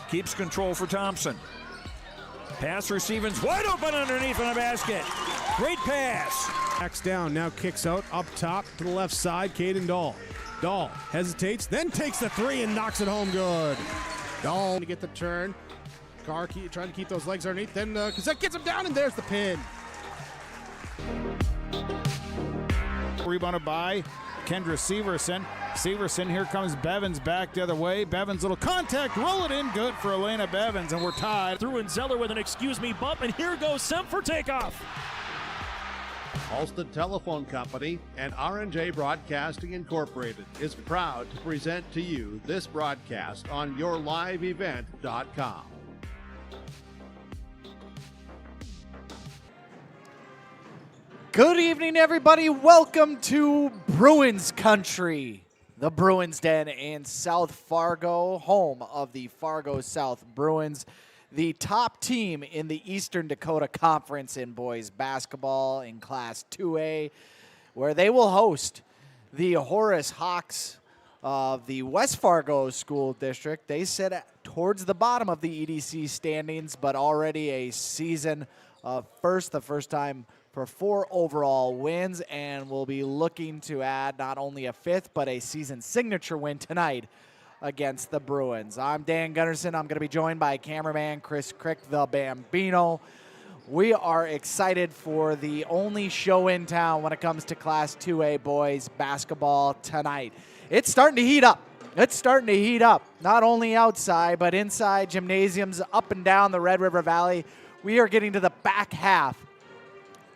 keeps control for Thompson. Pass for Stevens, wide open underneath on a basket. Great pass. Backs down, now kicks out, up top to the left side, Caden Dahl. Dahl hesitates, then takes the three and knocks it home good. Dahl to get the turn. Carr trying to keep those legs underneath, then Cassette gets him down, and there's the pin. Rebounded by Kendra Severson. Severson, here comes Bevins back the other way. Bevins, little contact, roll it in, good for Elena Bevins, and we're tied. Through and Zeller with an excuse me bump, and here goes Semp for takeoff. Halsted Telephone Company and R&J Broadcasting Incorporated is proud to present to you this broadcast on yourliveevent.com. Good evening, everybody. Welcome to Bruins Country, the Bruins Den in South Fargo, home of the Fargo South Bruins, the top team in the Eastern Dakota Conference in boys basketball in Class 2A, where they will host the Horace Hawks of the West Fargo School District. They sit towards the bottom of the EDC standings, but already a season first, the first time for 4 overall wins, and will be looking to add not only a 5th, but a season signature win tonight against the Bruins. I'm Dan Gunnarsson. I'm going to be joined by cameraman Chris Crick, the Bambino. We are excited for the only show in town when it comes to Class 2A boys basketball tonight. It's starting to heat up. It's starting to heat up, not only outside, but inside gymnasiums up and down the Red River Valley. We are getting to the back half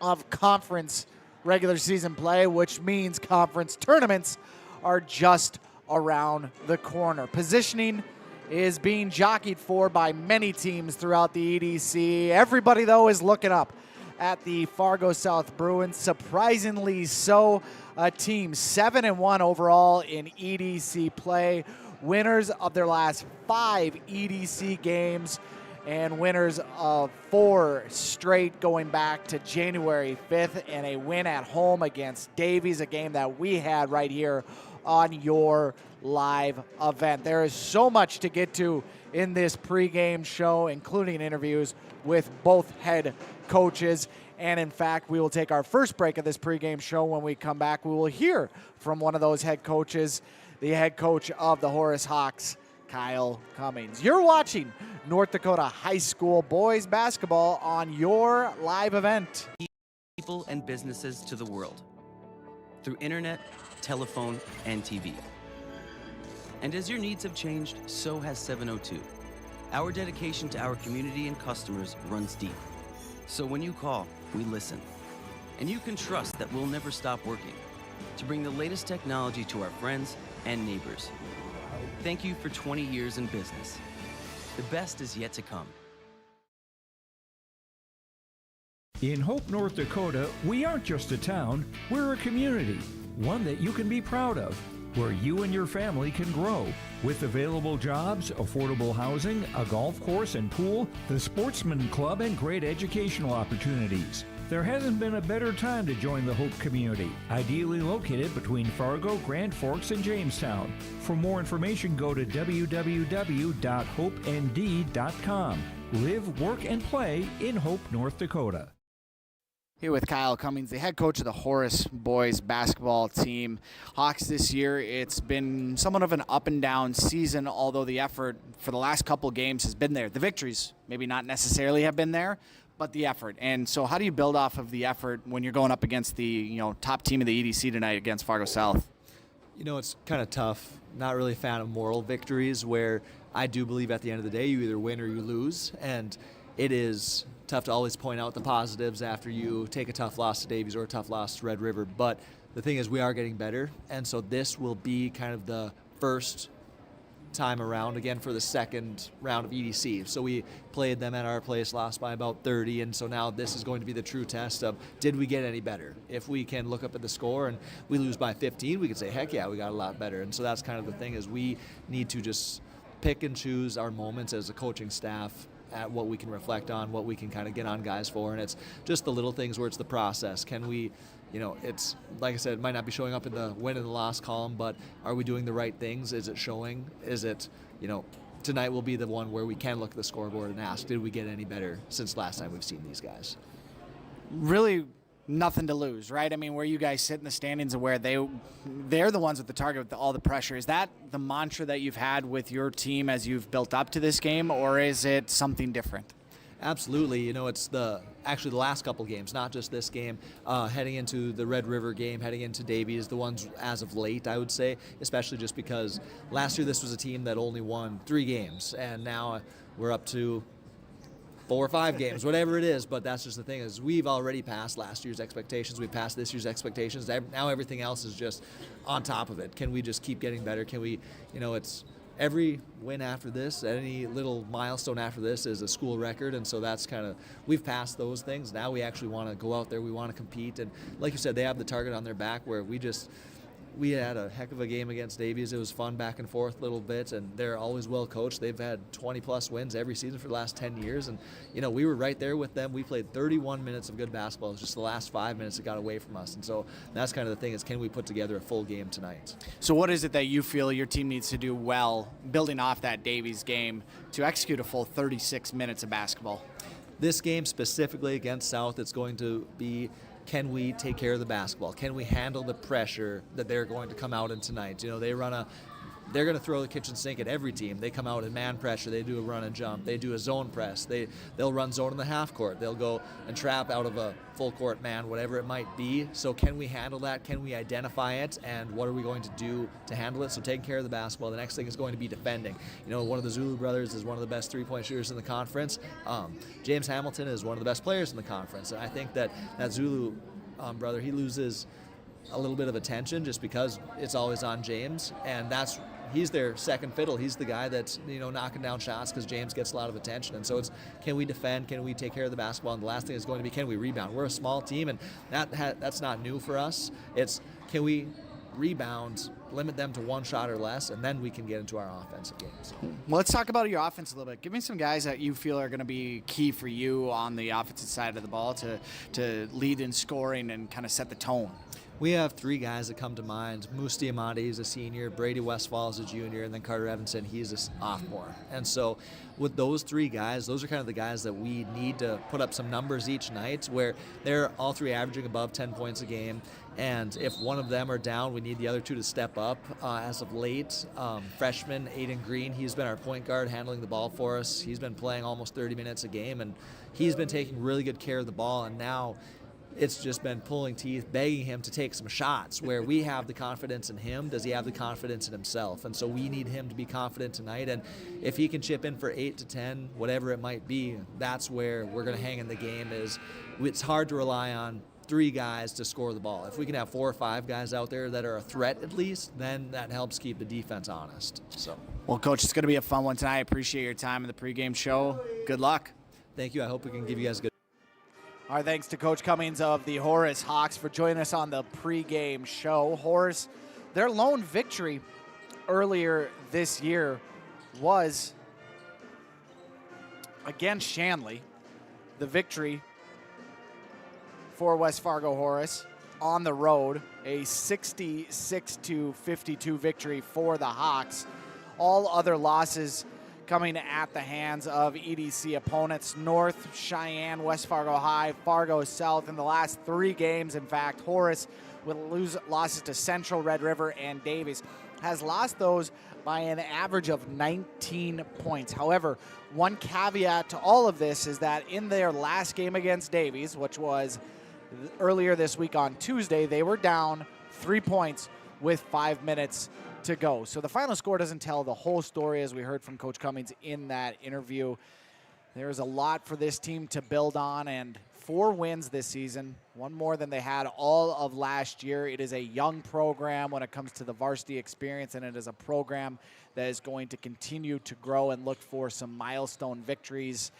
of conference regular season play, which means conference tournaments are just around the corner. Positioning is being jockeyed for by many teams throughout the EDC. Everybody, though, is looking up at the Fargo South Bruins. Surprisingly so, a team 7-1 overall in EDC play, winners of their last 5 EDC games, and winners of 4 straight going back to January 5th, and a win at home against Davies, a game that we had right here on your live event. There is so much to get to in this pregame show, including interviews with both head coaches. And in fact, we will take our first break of this pregame show. When we come back, we will hear from one of those head coaches, the head coach of the Horace Hawks, Kyle Cummings. You're watching North Dakota High School boys basketball on your live event. People and businesses to the world through internet, telephone, and TV. And as your needs have changed, so has 702. Our dedication to our community and customers runs deep. So when you call, we listen. And you can trust that we'll never stop working to bring the latest technology to our friends and neighbors. Thank you for 20 years in business. The best is yet to come. In Hope, North Dakota, we aren't just a town, we're a community, one that you can be proud of, where you and your family can grow. With available jobs, affordable housing, a golf course and pool, the Sportsman Club, and great educational opportunities. There hasn't been a better time to join the Hope community, ideally located between Fargo, Grand Forks, and Jamestown. For more information, go to www.hopend.com. Live, work, and play in Hope, North Dakota. Here with Kyle Cummings, the head coach of the Horace boys basketball team. Hawks this year, it's been somewhat of an up and down season, although the effort for the last couple games has been there. The victories maybe not necessarily have been there, but the effort. And so how do you build off of the effort when you're going up against the top team of the EDC tonight against Fargo South? It's kind of tough. Not really a fan of moral victories, where I do believe at the end of the day you either win or you lose, and it is tough to always point out the positives after you take a tough loss to Davies or a tough loss to Red River. But the thing is, we are getting better, and so this will be kind of the first time around again for the second round of EDC. So we played them at our place, lost by about 30, and so now this is going to be the true test of, did we get any better? If we can look up at the score and we lose by 15, we can say, heck yeah, we got a lot better. And so that's kind of the thing, is we need to just pick and choose our moments as a coaching staff at what we can reflect on, what we can kind of get on guys for, and it's just the little things where it's the process. Can we, it's, like I said, it might not be showing up in the win and the loss column, but are we doing the right things? Is it showing? Is it, tonight will be the one where we can look at the scoreboard and ask, did we get any better since last time we've seen these guys? Really nothing to lose, right? I mean, where you guys sit in the standings and where they're the ones with the target with all the pressure. Is that the mantra that you've had with your team as you've built up to this game, or is it something different? Absolutely. You know, it's actually the last couple games, not just this game, heading into the Red River game, heading into Davies, the ones as of late, I would say, especially just because last year this was a team that only won 3 games, and now we're up to 4 or 5 games, whatever it is. But that's just the thing, is we've already passed last year's expectations. We passed this year's expectations. Now everything else is just on top of it. Can we just keep getting better? Can we, it's every win after this, any little milestone after this is a school record, and so that's we've passed those things. Now we actually want to go out there, we want to compete, and like you said, they have the target on their back where we had a heck of a game against Davies. It was fun back and forth a little bit, and they're always well coached. They've had 20-plus wins every season for the last 10 years, and we were right there with them. We played 31 minutes of good basketball. It was just the last 5 minutes that got away from us, and so that's kind of the thing, is can we put together a full game tonight? So what is it that you feel your team needs to do well, building off that Davies game, to execute a full 36 minutes of basketball? This game specifically against South, it's going to be, can we take care of the basketball? Can we handle the pressure that they're going to come out in tonight? They're going to throw the kitchen sink at every team. They come out in man pressure. They do a run and jump. They do a zone press. They'll run zone in the half court. They'll go and trap out of a full court man, whatever it might be. So can we handle that? Can we identify it? And what are we going to do to handle it? So taking care of the basketball. The next thing is going to be defending. One of the Zulu brothers is one of the best three-point shooters in the conference. James Hamilton is one of the best players in the conference. And I think that Zulu brother, he loses a little bit of attention just because it's always on James, and he's their second fiddle. He's the guy that's knocking down shots because James gets a lot of attention. And so it's, can we defend? Can we take care of the basketball? And the last thing is going to be, can we rebound? We're a small team, and that's not new for us. It's, can we rebound, limit them to 1 shot or less, and then we can get into our offensive game. So. Well, let's talk about your offense a little bit. Give me some guys that you feel are going to be key for you on the offensive side of the ball to lead in scoring and kind of set the tone. We have 3 guys that come to mind. Moose Diamante is a senior, Brady Westfall is a junior, and then Carter Evanson, he's a sophomore. And so with those 3 guys, those are kind of the guys that we need to put up some numbers each night, where they're all 3 averaging above 10 points a game. And if one of them are down, we need the other 2 to step up. As of late, freshman Aiden Green, he's been our point guard handling the ball for us. He's been playing almost 30 minutes a game, and he's been taking really good care of the ball. And now it's just been pulling teeth, begging him to take some shots, where we have the confidence in him. Does he have the confidence in himself? And so we need him to be confident tonight. And if he can chip in for 8 to 10, whatever it might be, that's where we're going to hang in the game. It's hard to rely on 3 guys to score the ball. If we can have 4 or 5 guys out there that are a threat at least, then that helps keep the defense honest. So, well, Coach, it's going to be a fun one tonight. I appreciate your time in the pregame show. Good luck. Thank you. I hope we can give you guys a good. Our thanks to Coach Cummings of the Horace Hawks for joining us on the pregame show. Horace, their lone victory earlier this year was against Shanley. The victory for West Fargo Horace on the road, a 66-52 victory for the Hawks. All other losses coming at the hands of EDC opponents: North, Cheyenne, West Fargo High, Fargo South. In the last 3 games, in fact, Horace, with losses to Central, Red River, and Davies, has lost those by an average of 19 points. However, one caveat to all of this is that in their last game against Davies, which was earlier this week on Tuesday, they were down 3 points with 5 minutes to go. So the final score doesn't tell the whole story, as we heard from Coach Cummings in that interview. There is a lot for this team to build on, and 4 wins this season, 1 more than they had all of last year. It is a young program when it comes to the varsity experience, and it is a program that is going to continue to grow and look for some milestone victories.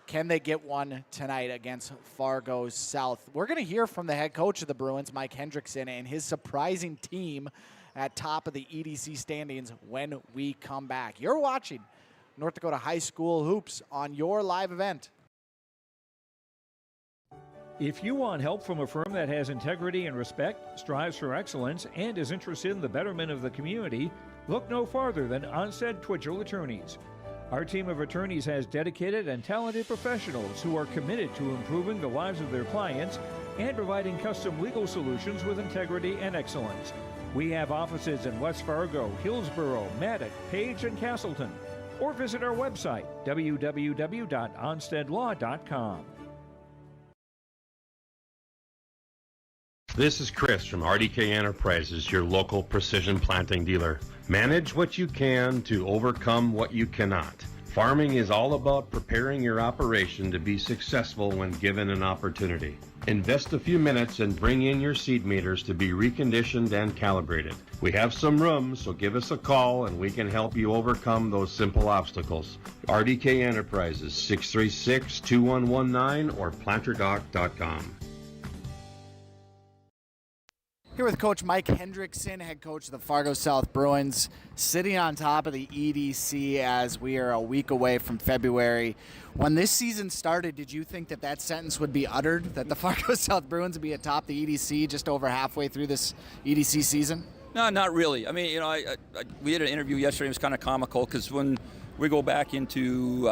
Can they get one tonight against Fargo South? We're going to hear from the head coach of the Bruins, Mike Hendrickson, and his surprising team at top of the EDC standings when we come back. You're watching North Dakota High School Hoops on your live event. If you want help from a firm that has integrity and respect, strives for excellence, and is interested in the betterment of the community, look no farther than Onstead Twitchell Attorneys. Our team of attorneys has dedicated and talented professionals who are committed to improving the lives of their clients and providing custom legal solutions with integrity and excellence. We have offices in West Fargo, Hillsborough, Maddox, Page, and Castleton. Or visit our website, www.onsteadlaw.com. This is Chris from RDK Enterprises, your local precision planting dealer. Manage what you can to overcome what you cannot. Farming is all about preparing your operation to be successful when given an opportunity. Invest a few minutes and bring in your seed meters to be reconditioned and calibrated. We have some room, so give us a call and we can help you overcome those simple obstacles. RDK Enterprises, 636-2119 or planterdoc.com. Here with Coach Mike Hendrickson, head coach of the Fargo South Bruins, sitting on top of the EDC as we are a week away from February. When this season started, did you think that that sentence would be uttered, that the Fargo South Bruins would be atop the EDC just over halfway through this EDC season? No, not really. I mean, you know, we had an interview yesterday. It was kind of comical because when we go back into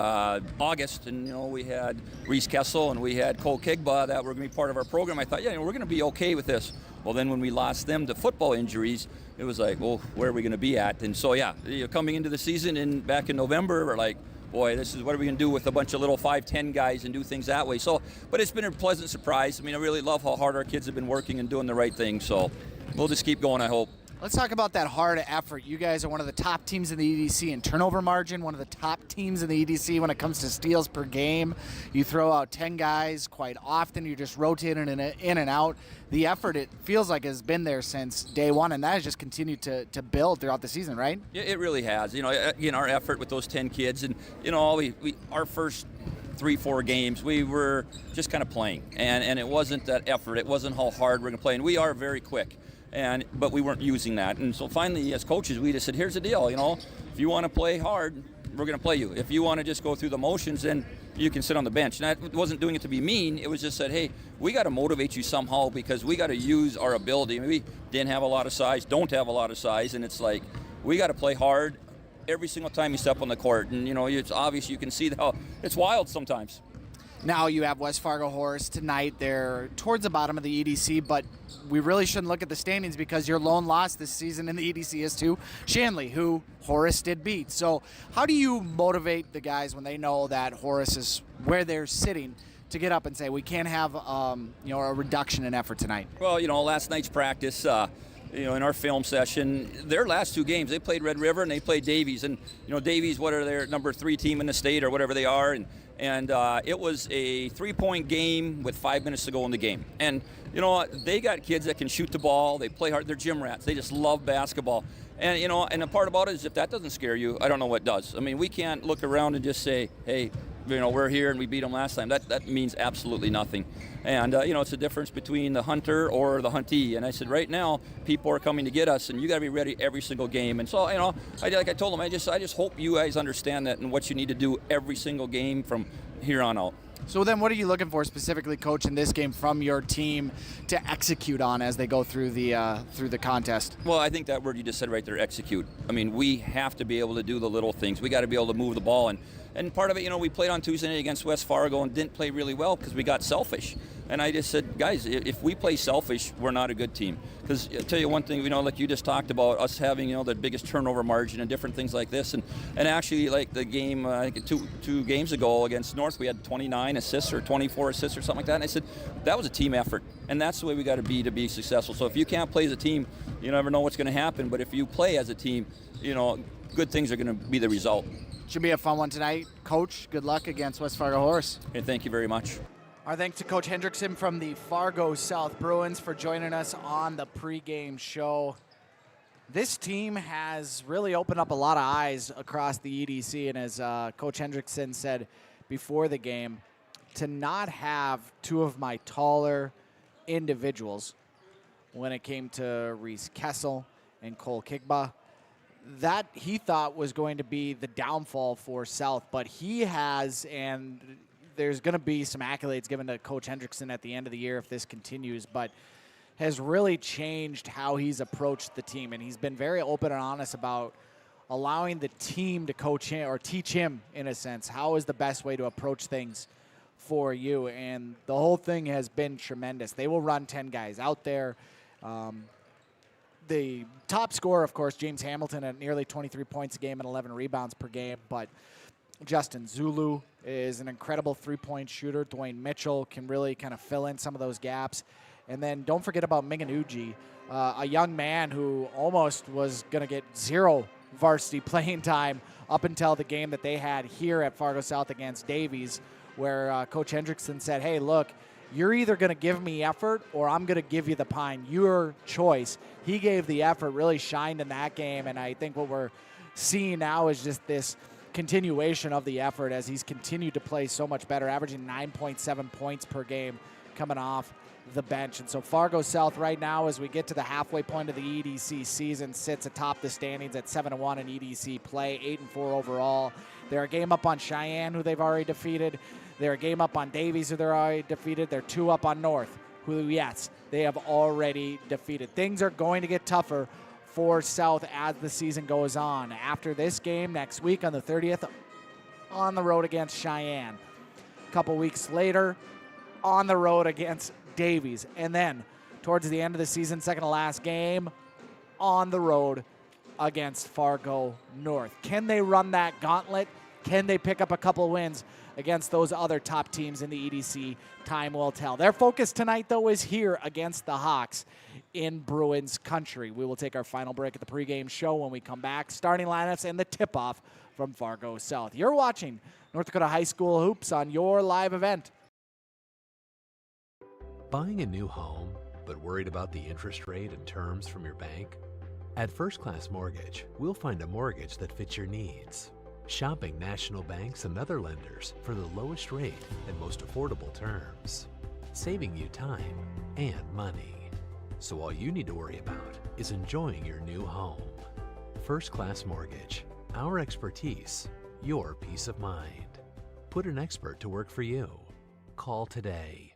August, and you know, we had Reese Kessel and we had Cole Kigba that were going to be part of our program. I thought, yeah, you know, we're going to be okay with this. Well, then when we lost them to football injuries, it was like, well, where are we going to be at? And so, yeah, you know, coming into the season and back in November, we're like, boy, this is what are we going to do with a bunch of little 5'10" guys and do things that way. So, but it's been a pleasant surprise. I mean, I really love how hard our kids have been working and doing the right thing. So we'll just keep going, I hope. Let's talk about that hard effort. You guys are one of the top teams in the EDC in turnover margin, one of the top teams in the EDC when it comes to steals per game. You throw out 10 guys quite often. You're just rotating in and out. The effort, it feels like, has been there since day one, and that has just continued to build throughout the season, right? Yeah, it really has. You know, again, our effort with those 10 kids, and, you know, our first 3-4 games, we were just kind of playing, and it wasn't that effort. It wasn't how hard we're going to play, and we are very quick. But we weren't using that. And so finally, as coaches, we just said, here's the deal, you know, if you want to play hard, we're going to play you. If you want to just go through the motions, then you can sit on the bench. And that wasn't doing it to be mean. It was just said, hey, we got to motivate you somehow because we got to use our ability. I mean, we didn't have a lot of size, don't have a lot of size, and it's like we got to play hard every single time you step on the court. And, you know, it's obvious you can see how it's wild sometimes. Now you have West Fargo Horace tonight. They're towards the bottom of the EDC, but we really shouldn't look at the standings because your lone loss this season in the EDC is to Shanley, who Horace did beat. So how do you motivate the guys when they know that Horace is where they're sitting to get up and say, we can't have you know, a reduction in effort tonight? Well, you know, last night's practice, you know, in our film session, their last two games, they played Red River and they played Davies. And, you know, Davies, what are their number 3 team in the state or whatever they are. And it was a 3-point game with 5 minutes to go in the game. And, you know, they got kids that can shoot the ball. They play hard. They're gym rats. They just love basketball. And, you know, and the part about it is if that doesn't scare you, I don't know what does. I mean, we can't look around and just say, hey, you know, we're here and we beat them last time. That means absolutely nothing. And, you know, it's the difference between the hunter or the huntee. And I said, right now, people are coming to get us, and you got to be ready every single game. And so, you know, like I told them, I just hope you guys understand that and what you need to do every single game from here on out. So then what are you looking for specifically, Coach, in this game from your team to execute on as they go through the contest? Well, I think that word you just said right there, execute. I mean, we have to be able to do the little things. We got to be able to move the ball. And part of it, you know, we played on Tuesday night against West Fargo and didn't play really well because we got selfish. And I just said, guys, if we play selfish, we're not a good team. Because I'll tell you one thing, you know, like you just talked about us having, you know, the biggest turnover margin and different things like this. And actually, like the game, I think two games ago against North, we had 29 assists or 24 assists or something like that. And I said, that was a team effort. And that's the way we got to be successful. So if you can't play as a team, you never know what's going to happen. But if you play as a team, you know, good things are going to be the result. Should be a fun one tonight. Coach, good luck against West Fargo Horace. And thank you very much. Our thanks to Coach Hendrickson from the Fargo South Bruins for joining us on the pregame show. This team has really opened up a lot of eyes across the EDC, and as Coach Hendrickson said before the game, to not have two of my taller individuals when it came to Reese Kessel and Cole Kigba, that he thought was going to be the downfall for South, but he has, and there's going to be some accolades given to Coach Hendrickson at the end of the year if this continues, but has really changed how he's approached the team. And he's been very open and honest about allowing the team to coach him or teach him, in a sense, how is the best way to approach things for you. And the whole thing has been tremendous. They will run 10 guys out there. The top scorer, of course, James Hamilton at nearly 23 points a game and 11 rebounds per game. But Justin Zulu is an incredible three-point shooter. Dwayne Mitchell can really kind of fill in some of those gaps. And then don't forget about Minganuji, a young man who almost was going to get zero varsity playing time up until the game that they had here at Fargo South against Davies, where Coach Hendrickson said, hey, look, you're either going to give me effort or I'm going to give you the pine. Your choice. He gave the effort, really shined in that game, and I think what we're seeing now is just this continuation of the effort as he's continued to play so much better, averaging 9.7 points per game coming off the bench. And so Fargo South right now, as we get to the halfway point of the EDC season, sits atop the standings at 7-1 in EDC play, 8-4 overall. They're a game up on Cheyenne, who they've already defeated. They're a game up on Davies, who they're already defeated. They're 2 up on North, who, yes, they have already defeated. Things are going to get tougher for South as the season goes on. After this game next week on the 30th, on the road against Cheyenne. A couple weeks later, on the road against Davies. And then towards the end of the season, second to last game, on the road against Fargo North. Can they run that gauntlet? Can they pick up a couple wins against those other top teams in the EDC? Time will tell. Their focus tonight, though, is here against the Hawks in Bruins country. We will take our final break at the pregame show when we come back. Starting lineups and the tip-off from Fargo South. You're watching North Dakota High School Hoops on your live event. Buying a new home, but worried about the interest rate and terms from your bank? At First Class Mortgage, we'll find a mortgage that fits your needs. Shopping national banks and other lenders for the lowest rate and most affordable terms, saving you time and money. So all you need to worry about is enjoying your new home. First Class Mortgage, our expertise, your peace of mind. Put an expert to work for you. Call today.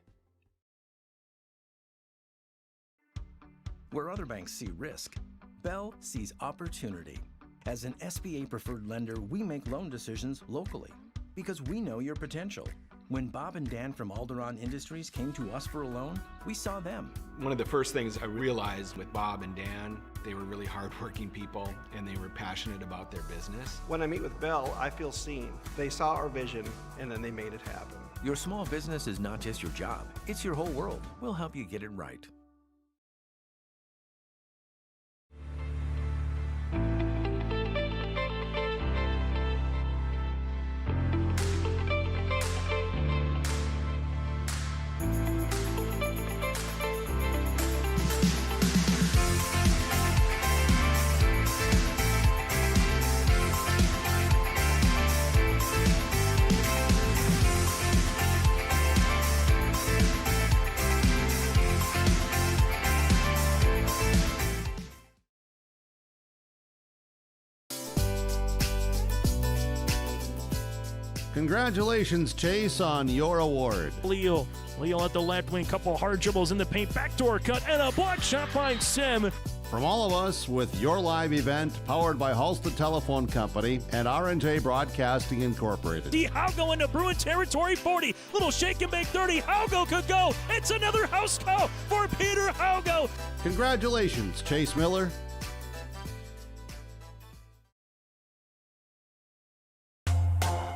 Where other banks see risk, Bell sees opportunity. As an SBA preferred lender, we make loan decisions locally because we know your potential. When Bob and Dan from Alderon Industries came to us for a loan, we saw them. One of the first things I realized with Bob and Dan, they were really hardworking people and they were passionate about their business. When I meet with Bell, I feel seen. They saw our vision and then they made it happen. Your small business is not just your job, it's your whole world. We'll help you get it right. Congratulations, Chase, on your award. Leo at the left wing, couple hard dribbles in the paint, backdoor cut, and a block shot by Sim. From all of us with your live event, powered by Halstead Telephone Company and R&J Broadcasting Incorporated. D. Haugo into Bruin territory, 40. Little shake and bake 30. Haugo could go. It's another house call for Peter Haugo. Congratulations, Chase Miller.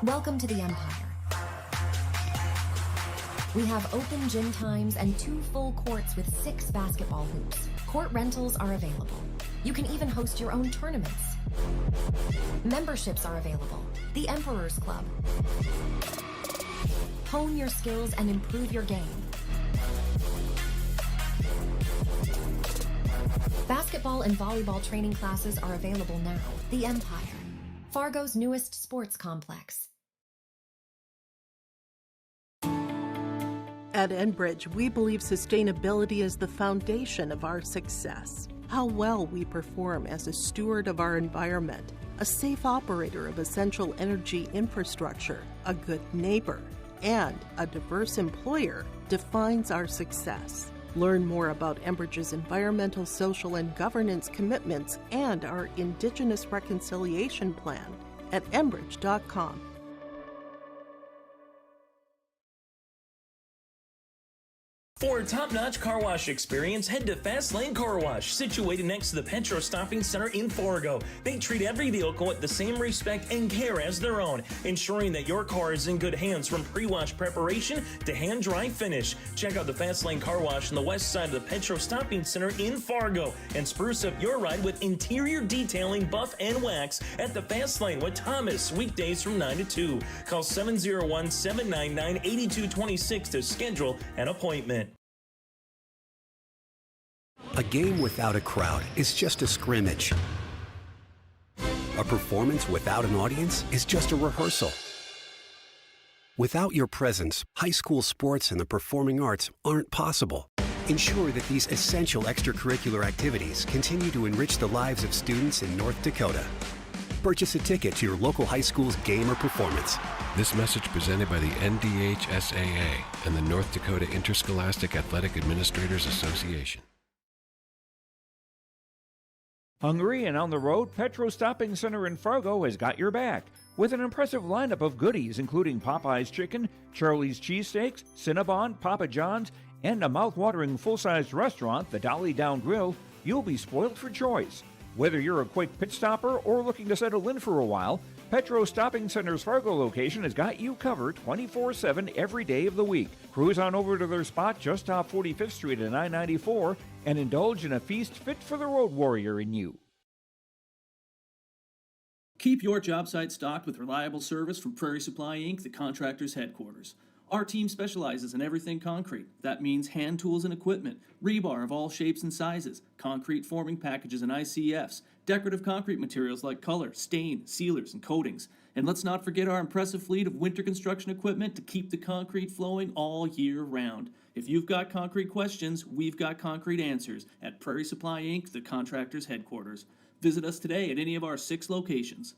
Welcome to the Empire. We have open gym times and 2 full courts with 6 basketball hoops. Court rentals are available. You can even host your own tournaments. Memberships are available. The Emperor's Club. Hone your skills and improve your game. Basketball and volleyball training classes are available now. The Empire, Fargo's newest sports complex. At Enbridge, we believe sustainability is the foundation of our success. How well we perform as a steward of our environment, a safe operator of essential energy infrastructure, a good neighbor, and a diverse employer defines our success. Learn more about Enbridge's environmental, social, and governance commitments and our Indigenous Reconciliation Plan at enbridge.com. For a top-notch car wash experience, head to Fast Lane Car Wash, situated next to the Petro Stopping Center in Fargo. They treat every vehicle with the same respect and care as their own, ensuring that your car is in good hands from pre-wash preparation to hand-dry finish. Check out the Fast Lane Car Wash on the west side of the Petro Stopping Center in Fargo and spruce up your ride with interior detailing, buff, and wax at the Fast Lane with Thomas, weekdays from 9 to 2. Call 701-799-8226 to schedule an appointment. A game without a crowd is just a scrimmage. A performance without an audience is just a rehearsal. Without your presence, high school sports and the performing arts aren't possible. Ensure that these essential extracurricular activities continue to enrich the lives of students in North Dakota. Purchase a ticket to your local high school's game or performance. This message presented by the NDHSAA and the North Dakota Interscholastic Athletic Administrators Association. Hungry and on the road, Petro Stopping Center in Fargo has got your back with an impressive lineup of goodies including Popeye's Chicken, Charlie's Cheesesteaks, Cinnabon, Papa John's, and a mouth-watering full-sized restaurant, the Dolly Down Grill. You'll be spoiled for choice. Whether you're a quick pit stopper or looking to settle in for a while, Petro Stopping Center's Fargo location has got you covered 24/7 every day of the week. Cruise on over to their spot just off 45th Street and I-94 and indulge in a feast fit for the road warrior in you. Keep your job site stocked with reliable service from Prairie Supply Inc., the contractor's headquarters. Our team specializes in everything concrete. That means hand tools and equipment, rebar of all shapes and sizes, concrete forming packages and ICFs, decorative concrete materials like color, stain, sealers, and coatings. And let's not forget our impressive fleet of winter construction equipment to keep the concrete flowing all year round. If you've got concrete questions, we've got concrete answers at Prairie Supply Inc., the contractor's headquarters. Visit us today at any of our 6 locations.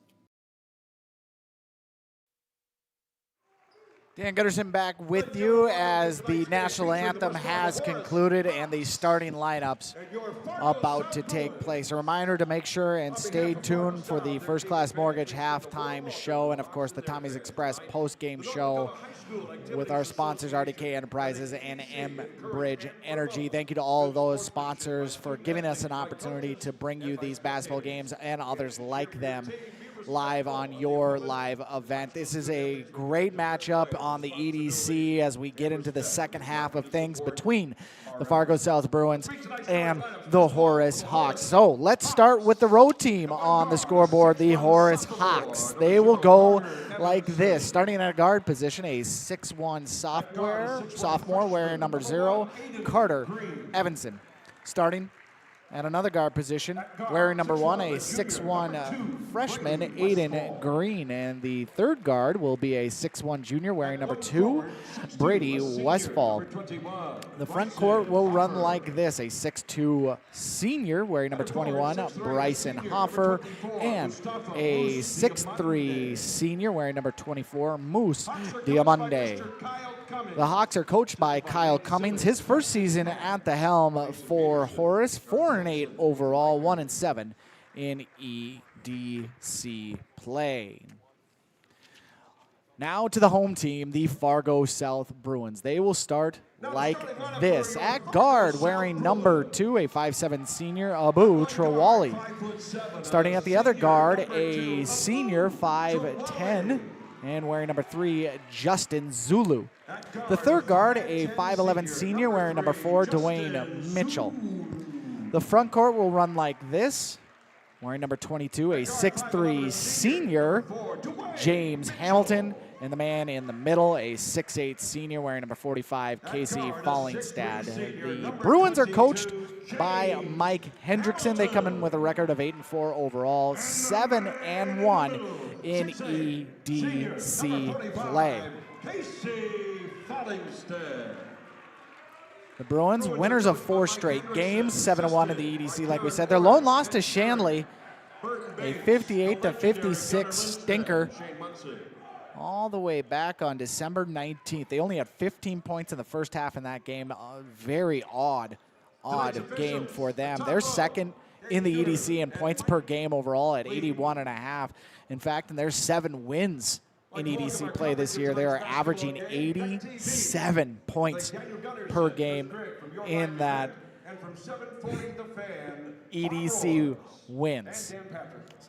Dan Gutterson back with you as the national anthem has concluded and the starting lineups about to take place. A reminder to make sure and stay tuned for the First Class Mortgage halftime show and, of course, the Tommy's Express post-game show with our sponsors, RDK Enterprises and Enbridge Energy. Thank you to all of those sponsors for giving us an opportunity to bring you these basketball games and others like them live on your live event. This is a great matchup on the EDC as we get into the second half of things between the Fargo South Bruins and the Horace Hawks. So let's start with the road team on the scoreboard, the Horace Hawks. They will go like this, starting at a guard position, a 6'1" sophomore wearing number 0, Carter Evanson. Starting at another guard position, wearing number 1, a 6'1" freshman, Aiden Green. And the third guard will be a 6'1" junior, wearing number 2, Brady Westfall. The front court will run like this, a 6'2" senior, wearing number 21, Bryson Hoffer, and a 6'3" senior, wearing number 24, Moose Diamande. The Hawks are coached by Kyle Cummings. His first season at the helm for Horace, 4-8 overall, 1-7 in EDC play. Now to the home team, the Fargo South Bruins. They will start like this. At guard, wearing number 2, a 5'7" senior, Abu Trawali. Starting at the other guard, a senior, 5'10", and wearing number 3, Justin Zulu. The third guard, a 5'11" senior, wearing number 4, Dwayne Mitchell. The front court will run like this. Wearing number 22, a 6'3" senior, James Hamilton. And the man in the middle, a 6'8" senior, wearing number 45, Casey Fallingstad. The Bruins are coached by Mike Hendrickson. They come in with a record of 8-4 overall, 7-1 in EDC play. The Bruins, winners of 4 straight games, 7-1 in the EDC, like we said. Their lone loss to Shanley, a 58-56 stinker. all the way back on December 19th. They only had 15 points in the first half in that game. Very odd game for them. They're second in the EDC in points per game overall at 81.5. In fact, in their 7 wins in EDC play this year, they are averaging 87 points per game in that EDC wins.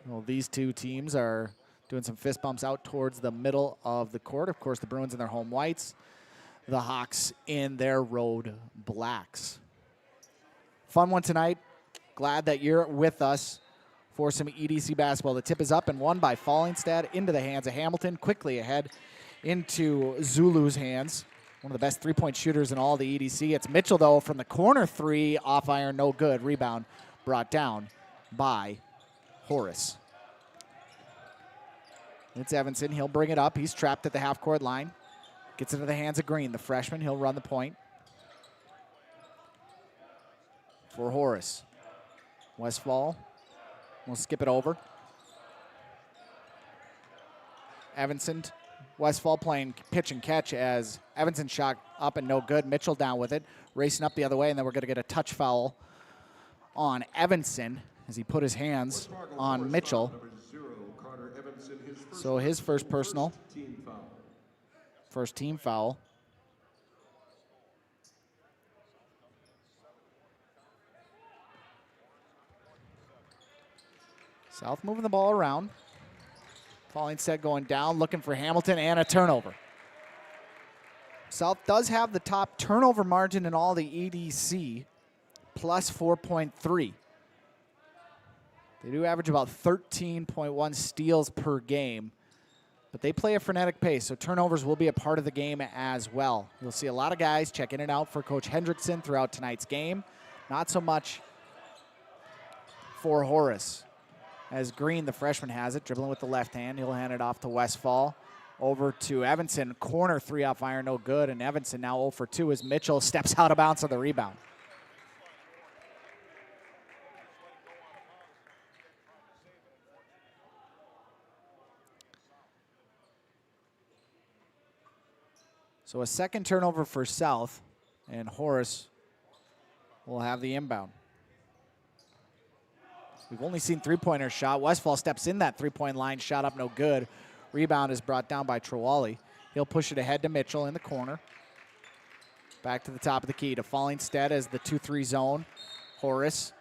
So these two teams are doing some fist bumps out towards the middle of the court. Of course, the Bruins in their home whites, the Hawks in their road blacks. Fun one tonight. Glad that you're with us for some EDC basketball. The tip is up and won by Fallingstad into the hands of Hamilton. Quickly ahead into Zulu's hands. One of the best three-point shooters in all the EDC. It's Mitchell, though, from the corner three, off iron, no good. Rebound brought down by Horace. It's Evanson. He'll bring it up. He's trapped at the half-court line. Gets into the hands of Green, the freshman. He'll run the point for Horace. Westfall will skip it over. Evanson, Westfall playing pitch and catch as Evanson shot up and no good. Mitchell down with it, racing up the other way, and then we're going to get a touch foul on Evanson as he put his hands on Mitchell. So his first personal, first team foul. South moving the ball around. Fallingstad going down, looking for Hamilton, and a turnover. South does have the top turnover margin in all the EDC, plus 4.3. They do average about 13.1 steals per game, but they play a frenetic pace, so turnovers will be a part of the game as well. You'll see a lot of guys check in and out for Coach Hendrickson throughout tonight's game. Not so much for Horace. As Green, the freshman, has it, dribbling with the left hand. He'll hand it off to Westfall. Over to Evanson. Corner three off iron, no good. And Evanson now 0 for 2 as Mitchell steps out of bounds on the rebound. So a second turnover for South, and Horace will have the inbound. We've only seen three-pointer shot. Westfall steps in that three-point line, shot up no good. Rebound is brought down by Trewally. He'll push it ahead to Mitchell in the corner. Back to the top of the key to Fallingstad as the 2-3 zone. Horace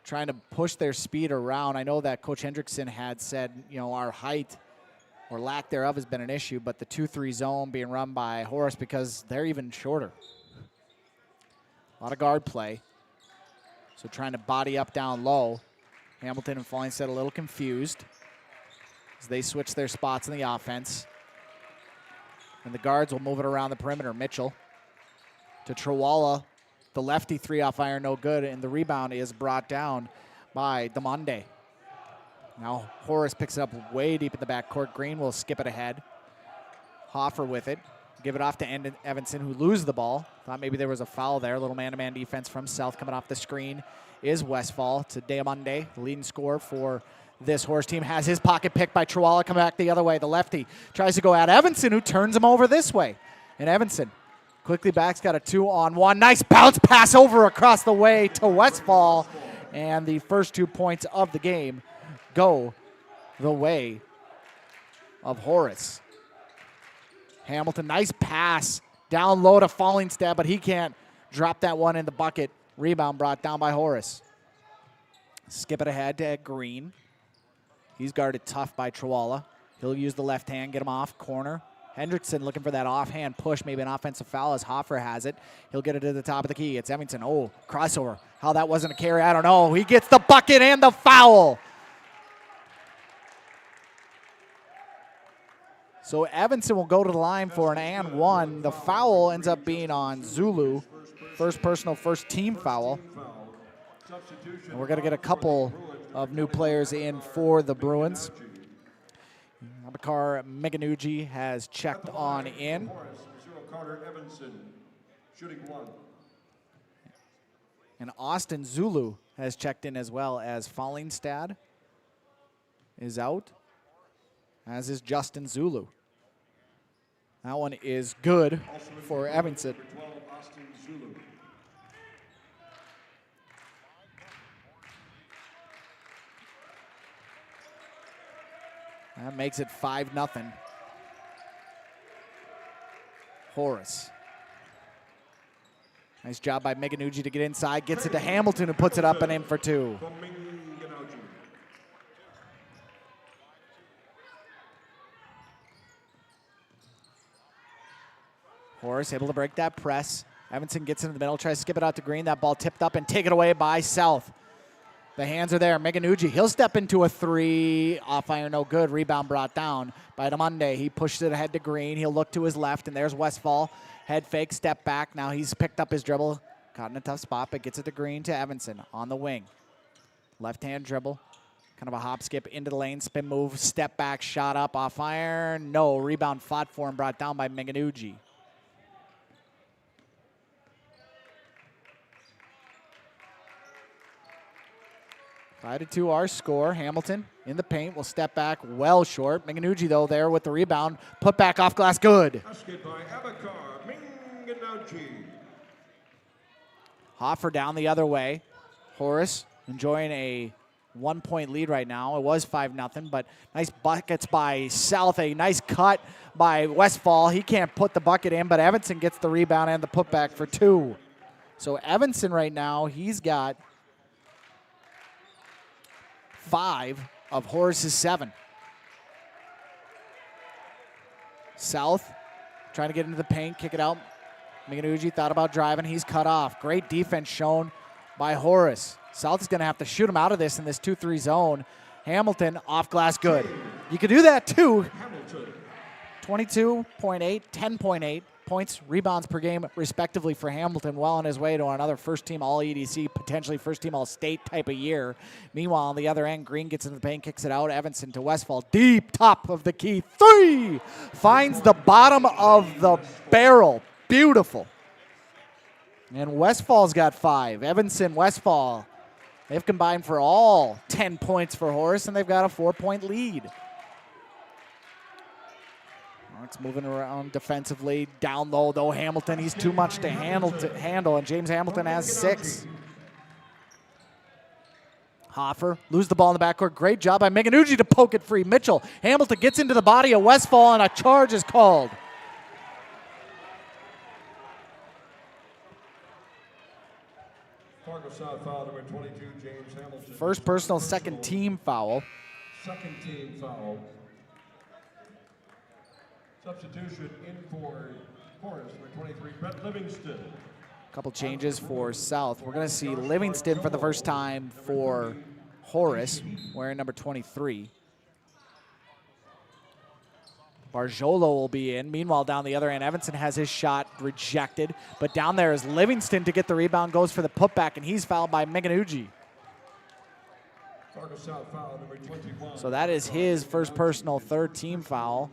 trying to push their speed around. I know that Coach Hendrickson had said, you know, our height or lack thereof has been an issue, but the 2-3 zone being run by Horace because they're even shorter. A lot of guard play. So trying to body up down low. Hamilton and Fallingstad a little confused as they switch their spots in the offense. And the guards will move it around the perimeter. Mitchell to Trewalla. The lefty three off iron, no good. And the rebound is brought down by Demonde. Now Horace picks it up way deep in the backcourt. Green will skip it ahead. Hoffer with it. Give it off to Evanson, who loses the ball. Thought maybe there was a foul there. A little man-to-man defense from South. Coming off the screen is Westfall to Diamande. The leading scorer for this Horace team has his pocket picked by Trewalla. Come back the other way. The lefty tries to go at Evanson, who turns him over this way. And Evanson quickly back's got a 2-on-1. Nice bounce pass over across the way to Westfall. And the first 2 points of the game go the way of Horace. Hamilton, nice pass down low to Fallingstad, but he can't drop that one in the bucket. Rebound brought down by Horace. Skip it ahead to Green. He's guarded tough by Trewalla. He'll use the left hand, get him off corner. Hendrickson looking for that offhand push, maybe an offensive foul as Hoffer has it. He'll get it to the top of the key. It's Evanson. Oh, crossover. How that wasn't a carry, I don't know. He gets the bucket and the foul. So Evanson will go to the line for an and one. The foul ends up being on Zulu. First personal, first team foul. And we're going to get a couple of new players in for the Bruins. Abakar Meganuji has checked on in. And Austin Zulu has checked in as well as Fallingstad is out. as is Justin Zulu. That one is good for Evanston. That makes it 5-0. Horace. Nice job by Meganucci to get inside. Gets it to Hamilton, who puts it up and in for 2. Horace able to break that press. Evanston gets into the middle, tries to skip it out to Green. That ball tipped up and taken away by South. The hands are there. Meganucci, he'll step into a 3. Off iron, no good. Rebound brought down by Monday. He pushes it ahead to Green. He'll look to his left, and there's Westfall. Head fake, step back. Now he's picked up his dribble. Caught in a tough spot, but gets it to Green to Evanston on the wing. Left-hand dribble. Kind of a hop, skip into the lane, spin move, step back, shot up, off iron. No, rebound fought for him, brought down by Meganucci. Five to 2 our score. Hamilton in the paint will step back well short. Meganucci, though, there with the rebound. Put back off glass, good. Hoffer down the other way. Horace enjoying a 1-point lead right now. It was 5-0, but nice buckets by South. A nice cut by Westfall. He can't put the bucket in, but Evanston gets the rebound and the putback for 2. So Evanston right now, he's got 5 of Horace's 7. South trying to get into the paint, kick it out. Meganucci thought about driving. He's cut off. Great defense shown by Horace. South is going to have to shoot him out of this in this 2-3 zone. Hamilton off glass, good. You could do that too. 22.8, 10.8 points, rebounds per game respectively for Hamilton, well on his way to another first-team All-EDC, potentially first-team All-State type of year. Meanwhile, on the other end, Green gets into the paint, kicks it out. Evanston to Westfall, deep top of the key. 3! Finds the bottom of the barrel. Beautiful. And Westfall's got 5. Evanston, Westfall, they've combined for all 10 points for Horace, and they've got a 4-point lead. It's moving around defensively. Down low, though, Hamilton, he's too much to handle, and James Hamilton has 6. Hoffer, lose the ball in the backcourt. Great job by Meganucci to poke it free. Mitchell, Hamilton gets into the body of Westfall, and a charge is called. Fargo South foul number 22, James Hamilton. First personal, second team foul. Second team foul. Substitution in for Horace, number 23, Brett Livingston. Couple changes for South. We're going to see Livingston for the first time for Horace, wearing number 23. Barjolo will be in. Meanwhile, down the other end, Evanston has his shot rejected. But down there is Livingston to get the rebound, goes for the putback, and he's fouled by Meganucci. So that is his first personal, third team foul.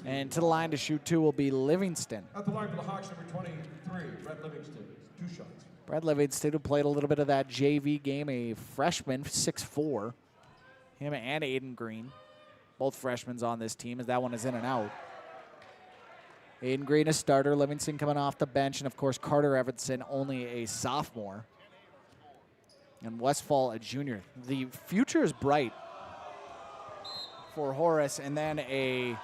And to the line to shoot 2 will be Livingston. At the line for the Hawks, number 23, Brett Livingston, 2 shots. Brett Livingston, who played a little bit of that JV game, a freshman, 6'4". Him and Aiden Green, both freshmen on this team, as that one is in and out. Aiden Green a starter, Livingston coming off the bench, and of course Carter Evanston, only a sophomore. And Westfall, a junior. The future is bright for Horace, and then a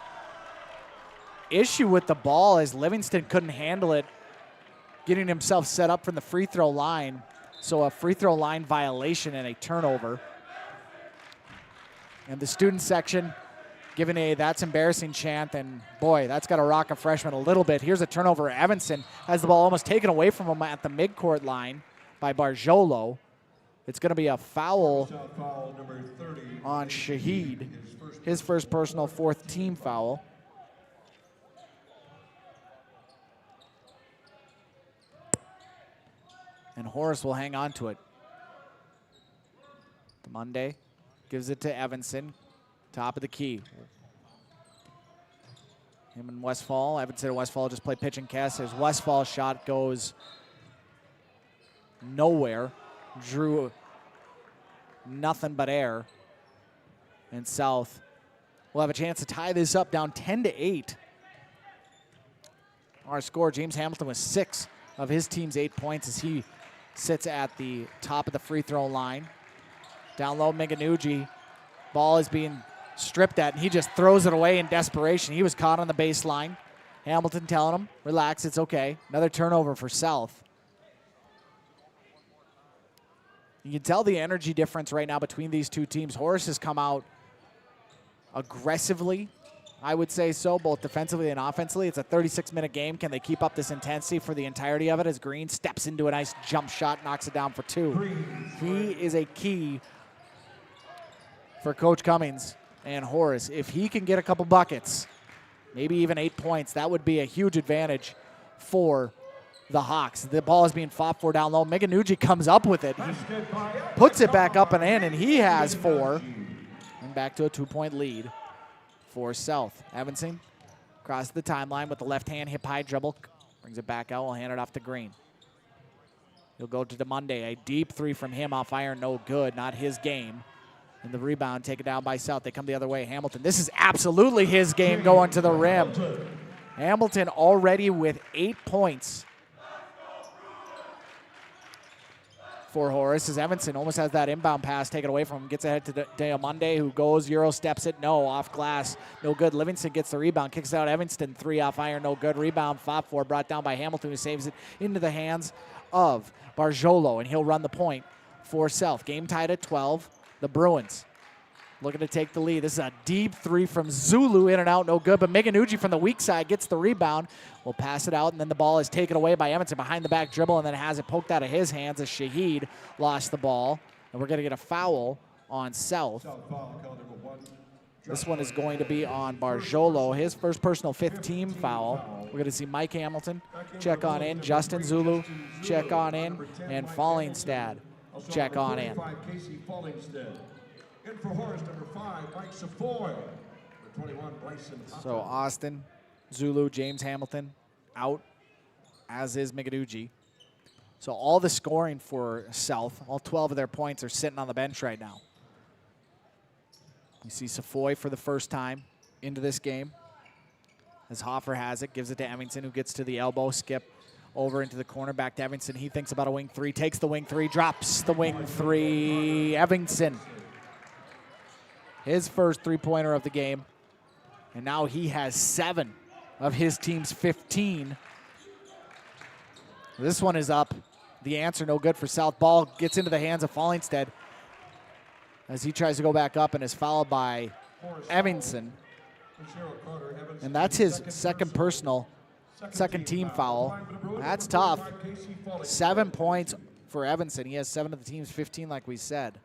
issue with the ball as Livingston couldn't handle it, getting himself set up from the free throw line. So a free throw line violation and a turnover. And the student section giving a "that's embarrassing" chant, and boy, that's got to rock a freshman a little bit. Here's a turnover. Evanston has the ball almost taken away from him at the midcourt line by Barjolo. It's going to be a foul on Shahid, his first personal, 4th team foul. And Horace will hang on to it. Monday gives it to Evanston, top of the key. Him and Westfall. Evanston and Westfall just play pitch and cast. His Westfall shot goes nowhere. Drew nothing but air. And South will have a chance to tie this up down 10-8. Our score, James Hamilton with 6 of his team's 8 points as he sits at the top of the free throw line. Down low, Miganugi. Ball is being stripped at, and he just throws it away in desperation. He was caught on the baseline. Hamilton telling him, relax, it's okay. Another turnover for South. You can tell the energy difference right now between these two teams. Horace has come out aggressively, I would say so, both defensively and offensively. It's a 36-minute game. Can they keep up this intensity for the entirety of it as Green steps into a nice jump shot, knocks it down for 2. He is a key for Coach Cummings and Horace. If he can get a couple buckets, maybe even 8 points, that would be a huge advantage for the Hawks. The ball is being fought for down low. Miganugi comes up with it. He puts it back up and in, and he has 4. And back to a 2-point lead for South. Evanson crosses the timeline with the left hand hip high dribble. Brings it back out. Will hand it off to Green. He'll go to DeMonday. A deep 3 from him off iron. No good. Not his game. And the rebound taken down by South. They come the other way. Hamilton. This is absolutely his game going to the rim. Hamilton already with 8 points for Horace as Evanson almost has that inbound pass taken away from him. Gets ahead to DeMonday, who goes, Euro steps it. No, off glass. No good. Livingston gets the rebound. Kicks out Evanston. 3 off iron. No good. Rebound. 5-4 brought down by Hamilton, who saves it into the hands of Barjolo, and he'll run the point for South. Game tied at 12. The Bruins looking to take the lead. This is a deep 3 from Zulu, in and out, no good. But Miganugi from the weak side gets the rebound. Will pass it out, and then the ball is taken away by Evanson behind the back dribble, and then has it poked out of his hands as Shahid lost the ball. And we're going to get a foul on South. This one is going to be on Barjolo, his first personal 5th team foul. We're going to see Mike Hamilton check on in, Justin Zulu check on in, and Fallingstad check on in. In for Horace, number 5, Mike Savoy. Number 21, Bryson. So Austin, Zulu, James Hamilton out, as is Miganugi. So all the scoring for South, all 12 of their points are sitting on the bench right now. You see Savoy for the first time into this game. As Hoffer has it, gives it to Evanston, who gets to the elbow, skip over into the corner, back to Evanston. He thinks about a wing 3, takes the wing 3, drops the wing 3. Evanston, his first 3-pointer of the game. And now he has 7 of his team's 15. This one is up. The answer no good for South. Ball gets into the hands of Fallingstead as he tries to go back up and is fouled by Evanson. And that's his second team foul. That's tough. 7 points for Evanson. He has 7 of the team's 15, like we said.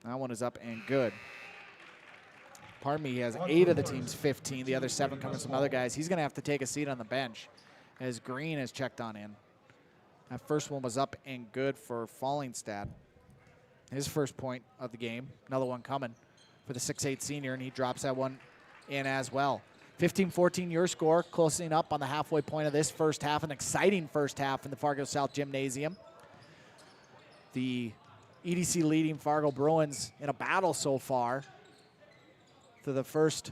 That one is up and good. Pardon me, he has 8 of the team's 15. The other 7 coming from other guys. He's going to have to take a seat on the bench as Green has checked on in. That first one was up and good for Fallingstad. His first point of the game. Another one coming for the 6'8 senior, and he drops that one in as well. 15-14 your score, closing up on the halfway point of this first half. An exciting first half in the Fargo South Gymnasium. The EDC leading Fargo Bruins in a battle so far through the first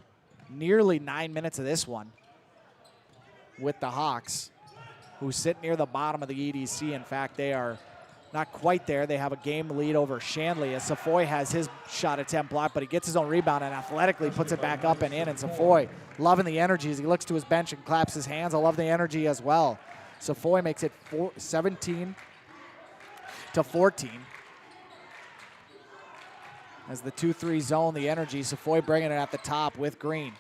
nearly 9 minutes of this one with the Hawks, who sit near the bottom of the EDC. In fact, they are not quite there. They have a game lead over Shanley as Savoy has his shot attempt blocked, but he gets his own rebound and athletically puts it back up and in. And Savoy loving the energy as he looks to his bench and claps his hands. I love the energy as well. Savoy makes it 17-14. As the 2-3 zone, the energy, Savoy bringing it at the top with Green.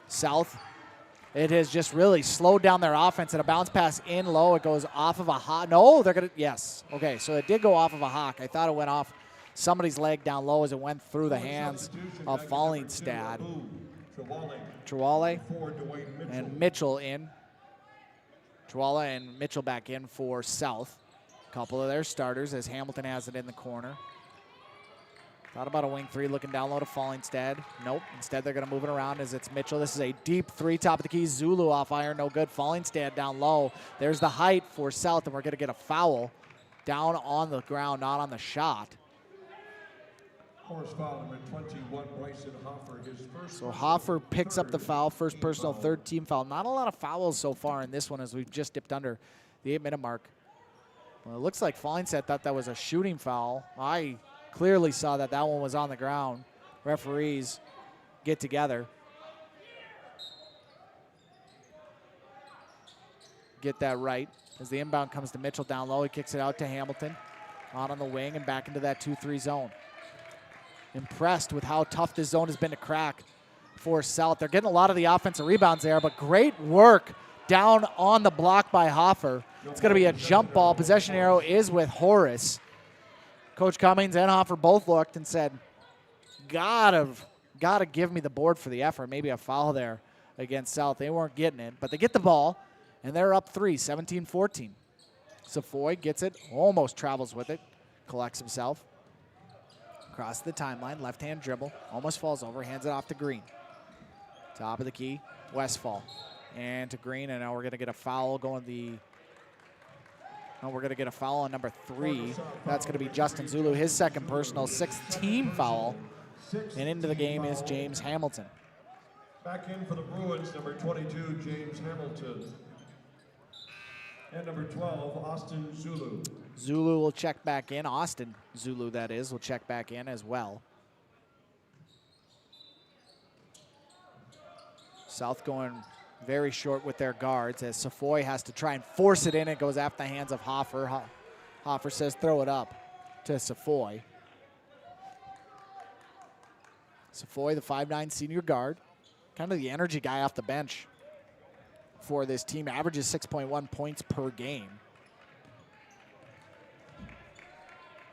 South, it has just really slowed down their offense, and a bounce pass in low. It goes off of a Hawk. No, they're going to, yes. Okay, so it did go off of a Hawk. I thought it went off somebody's leg down low as it went through the hands of Fallingstad. Trewale and Mitchell in. Trewale and Mitchell back in for South. A couple of their starters as Hamilton has it in the corner. Thought about a wing 3 looking down low to Fallingstad. Nope. Instead, they're going to move it around as it's Mitchell. This is a deep 3, top of the key. Zulu off iron. No good. Fallingstad down low. There's the height for South, and we're going to get a foul down on the ground, not on the shot. Force foul number 21, Bryson Hoffer, his first. So Hoffer picks up the foul, first personal, third team foul. Not a lot of fouls so far in this one as we've just dipped under the 8-minute mark. Well, it looks like Fallingstead thought that was a shooting foul. I clearly saw that that one was on the ground. Referees get together. Get that right. As the inbound comes to Mitchell down low, he kicks it out to Hamilton. On the wing and back into that 2-3 zone. Impressed with how tough this zone has been to crack for South. They're getting a lot of the offensive rebounds there, but great work down on the block by Hoffer. It's going to be a jump ball. Possession arrow is with Horace. Coach Cummings and Hoffer both looked and said, gotta give me the board for the effort. Maybe a foul there against South. They weren't getting it, but they get the ball, and they're up 3, 17-14. Safoy gets it, almost travels with it, collects himself. Across the timeline, left-hand dribble, almost falls over, hands it off to Green. Top of the key, Westfall. And to Green, and now we're going to get a foul going we're going to get a foul on number 3. That's going to be Justin Zulu, his second personal, 6th team foul. And into the game is James Hamilton. Back in for the Bruins, number 22, James Hamilton. And number 12, Austin Zulu. Zulu will check back in. Austin Zulu, that is, will check back in as well. South going very short with their guards as Safoy has to try and force it in. It goes after the hands of Hoffer. Hoffer says throw it up to Safoy. Safoy, the 5'9" senior guard, kind of the energy guy off the bench for this team, averages 6.1 points per game.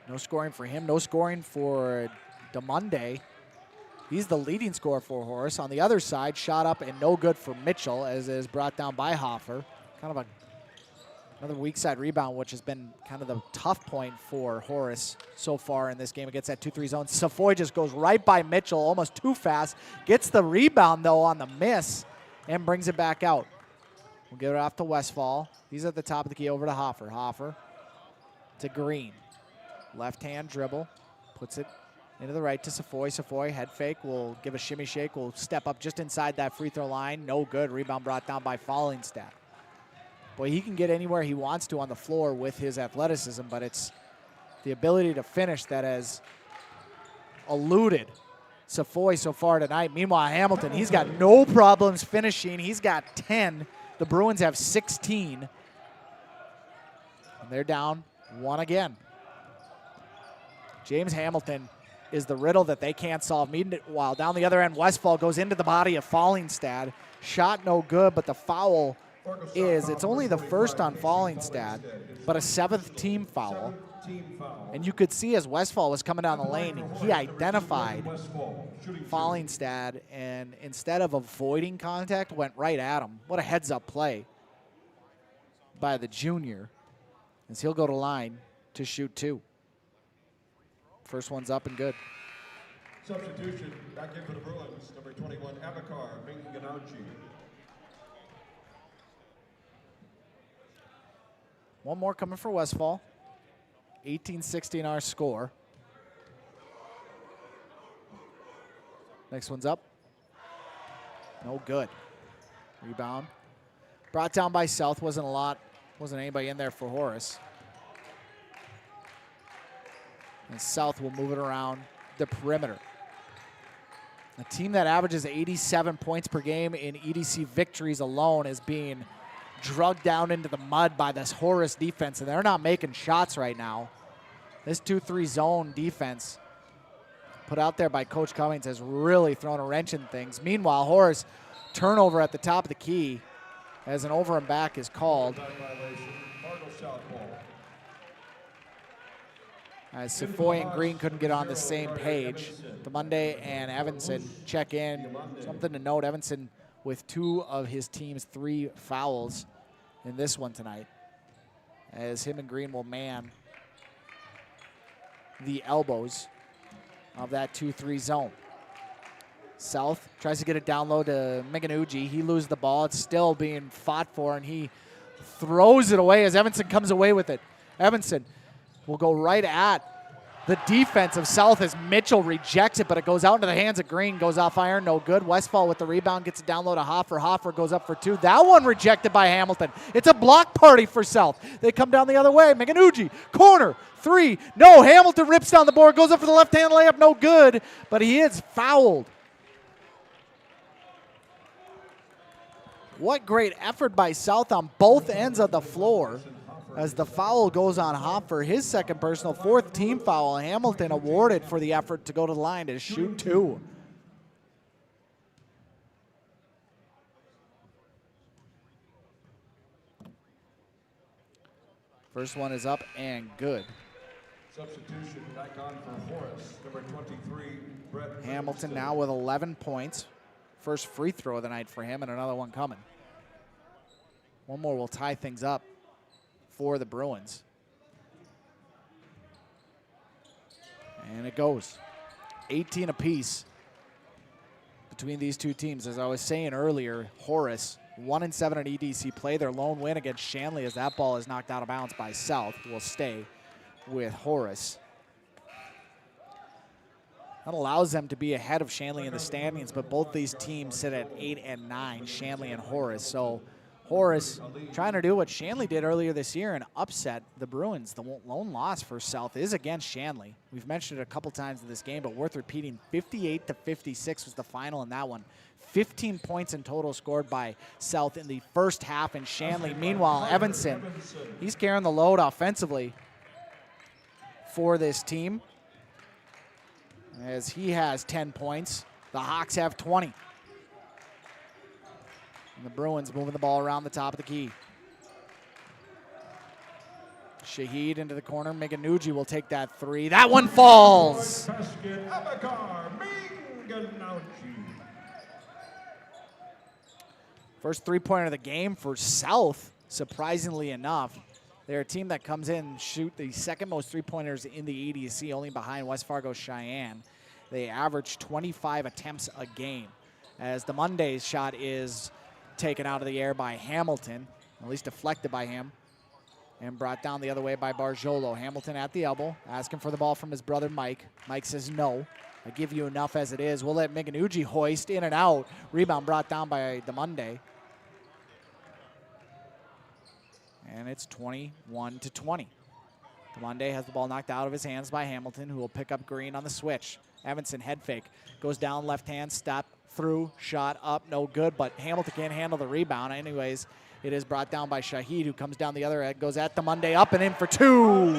No scoring for him, no scoring for DeMonde. He's the leading scorer for Horace. On the other side, shot up and no good for Mitchell, as is brought down by Hoffer. Kind of another weak side rebound, which has been kind of the tough point for Horace so far in this game against that 2-3 zone. Safoy just goes right by Mitchell, almost too fast. Gets the rebound, though, on the miss and brings it back out. We'll give it off to Westfall. He's at the top of the key over to Hoffer. Hoffer to Green. Left-hand dribble. Puts it into the right to Safoy. Safoy, head fake, will give a shimmy shake, will step up just inside that free throw line. No good. Rebound brought down by Fallingstead. Boy, he can get anywhere he wants to on the floor with his athleticism, but it's the ability to finish that has eluded Safoy so far tonight. Meanwhile, Hamilton, he's got no problems finishing. He's got 10. The Bruins have 16. And they're down 1 again. James Hamilton is the riddle that they can't solve. Meanwhile, down the other end, Westfall goes into the body of Fallingstead. Shot no good, but the foul it's only the first on Fallingstead, but a 7th team foul. And you could see as Westfall was coming down the lane, he identified Fallingstead, and instead of avoiding contact, went right at him. What a heads-up play by the junior, as he'll go to line to shoot 2. First one's up and good. Substitution, back in for the Bruins, number 21, Abakar Minganauchi. One more coming for Westfall. 18-16 our score. Next one's up. No good. Rebound. Brought down by South. Wasn't anybody in there for Horace. And South will move it around the perimeter. A team that averages 87 points per game in EDC victories alone is being drugged down into the mud by this Horace defense, and they're not making shots right now. This 2-3 zone defense put out there by Coach Cummings has really thrown a wrench in things. Meanwhile, Horace, turnover at the top of the key as an over and back is called. As Safoy and Green couldn't get on the same page. DeMonde and Evanson check in. Something to note, Evanson with 2 of his team's 3 fouls in this one tonight, as him and Green will man the elbows of that 2-3 zone. South tries to get it down low to Minganauchi. He loses the ball. It's still being fought for, and he throws it away as Evanson comes away with it. Evanson will go right at The defense of South as Mitchell rejects it, but it goes out into the hands of Green, goes off iron, no good. Westfall with the rebound, gets it down low to Hoffer. Hoffer goes up for two. That one rejected by Hamilton. It's a block party for South. They come down the other way. Miganugi, corner, three. No, Hamilton rips down the board, goes up for the left-hand layup, no good, but he is fouled. What great effort by South on both ends of the floor. As the foul goes on Hopper, his second personal, fourth team foul. Hamilton awarded for the effort to go to the line to shoot two. First one is up and good. Substitution back on for Horace, number 23, Brett Hamilton now with 11 points. First free throw of the night for him, and another one coming. One more will tie things up for the Bruins. And it goes 18 apiece between these two teams. As I was saying earlier, Horace 1-7 at EDC play. Their lone win against Shanley as that ball is knocked out of bounds by South will stay with Horace. That allows them to be ahead of Shanley in the standings, but both these teams sit at 8 and 9, Shanley and Horace. So Horace trying to do what Shanley did earlier this year and upset the Bruins. The lone loss for South is against Shanley. We've mentioned it a couple times in this game, but worth repeating, 58-56 was the final in that one. 15 points in total scored by South in the first half, and Shanley, meanwhile, Evanson, he's carrying the load offensively for this team as he has 10 points. The Hawks have 20. And the Bruins moving the ball around the top of the key. Shaheed into the corner. Miganugi will take that three. That one falls. First three-pointer of the game for South, surprisingly enough. They're a team that comes in and shoot the second most three-pointers in the EDC, only behind West Fargo Cheyenne. They average 25 attempts a game, as the Monday's shot is taken out of the air by Hamilton, at least deflected by him, and brought down the other way by Barjolo. Hamilton at the elbow, asking for the ball from his brother Mike. Mike says, no, I give you enough as it is. We'll let Miganugi hoist in and out. Rebound brought down by the Monday. And it's 21-20. The Monday has the ball knocked out of his hands by Hamilton, who will pick up Green on the switch. Evanson head fake, goes down left hand, step through, shot up, no good, but Hamilton can't handle the rebound. Anyways, it is brought down by Shaheed, who comes down the other end, goes at the Monday, up and in for two.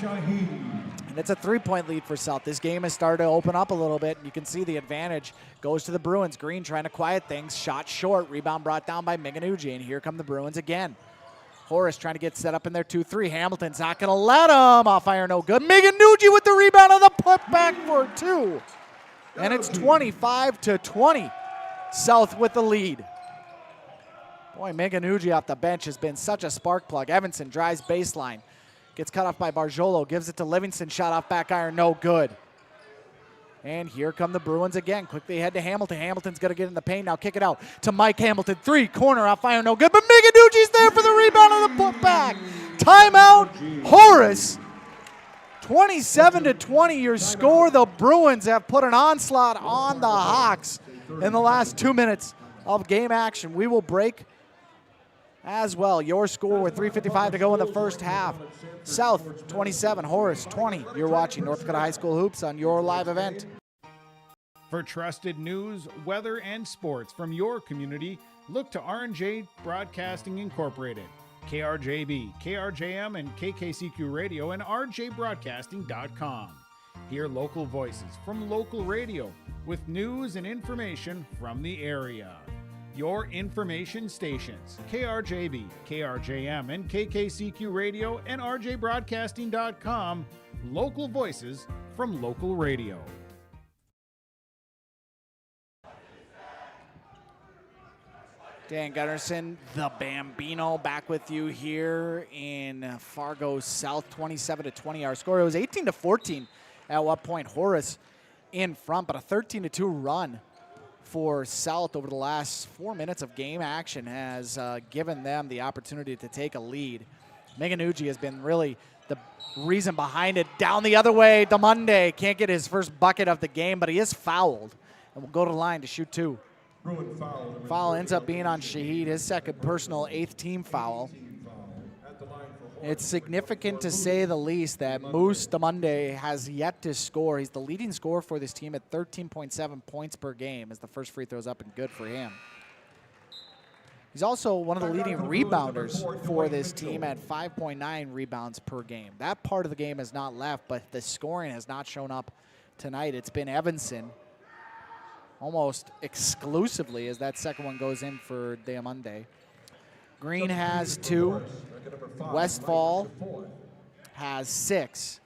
And it's a three-point lead for South. This game has started to open up a little bit. You can see the advantage goes to the Bruins. Green trying to quiet things, shot short, rebound brought down by Miganugi, and here come the Bruins again. Horace trying to get set up in their 2-3. Hamilton's not going to let him. Off iron, no good. Miganugi with the rebound on the putback for two. And it's 25-20. South with the lead. Boy, Miganugi off the bench has been such a spark plug. Evanson drives baseline. Gets cut off by Barjolo. Gives it to Livingston. Shot off back iron, no good. And here come the Bruins again. Quickly head to Hamilton. Hamilton's going to get in the paint now. Kick it out to Mike Hamilton. Three, corner, off iron, no good. But Miganugi's there for the rebound on the putback. Timeout, Horace. 27-20 your score. The Bruins have put an onslaught on the Hawks in the last 2 minutes of game action. We will break as well. Your score with 3:55 to go in the first half. South 27, Horace 20. You're watching North Dakota High School Hoops on your live event. For trusted news, weather, and sports from your community, look to R&J Broadcasting Incorporated. KRJB, KRJM, and KKCQ Radio, and rjbroadcasting.com. Hear local voices from local radio with news and information from the area. Your information stations, KRJB, KRJM, and KKCQ Radio, and rjbroadcasting.com. Local voices from local radio. Dan Gunnarsson, the Bambino, back with you here in Fargo South, 27-20 our score. It was 18-14 at one point. Horace in front, but a 13-2 run for South over the last 4 minutes of game action has given them the opportunity to take a lead. Miganugi has been really the reason behind it. Down the other way, DeMonday can't get his first bucket of the game, but he is fouled and will go to the line to shoot 2. Foul ends up being on Shahid, his second personal, 8th team foul. It's significant to say the least that Moose DeMonday has yet to score. He's the leading scorer for this team at 13.7 points per game as the first free throw's up and good for him. He's also one of the leading rebounders for this team at 5.9 rebounds per game. That part of the game has not left, but the scoring has not shown up tonight. It's been Evanson almost exclusively as that second one goes in for Diamande. Green has 2. Westfall has 6.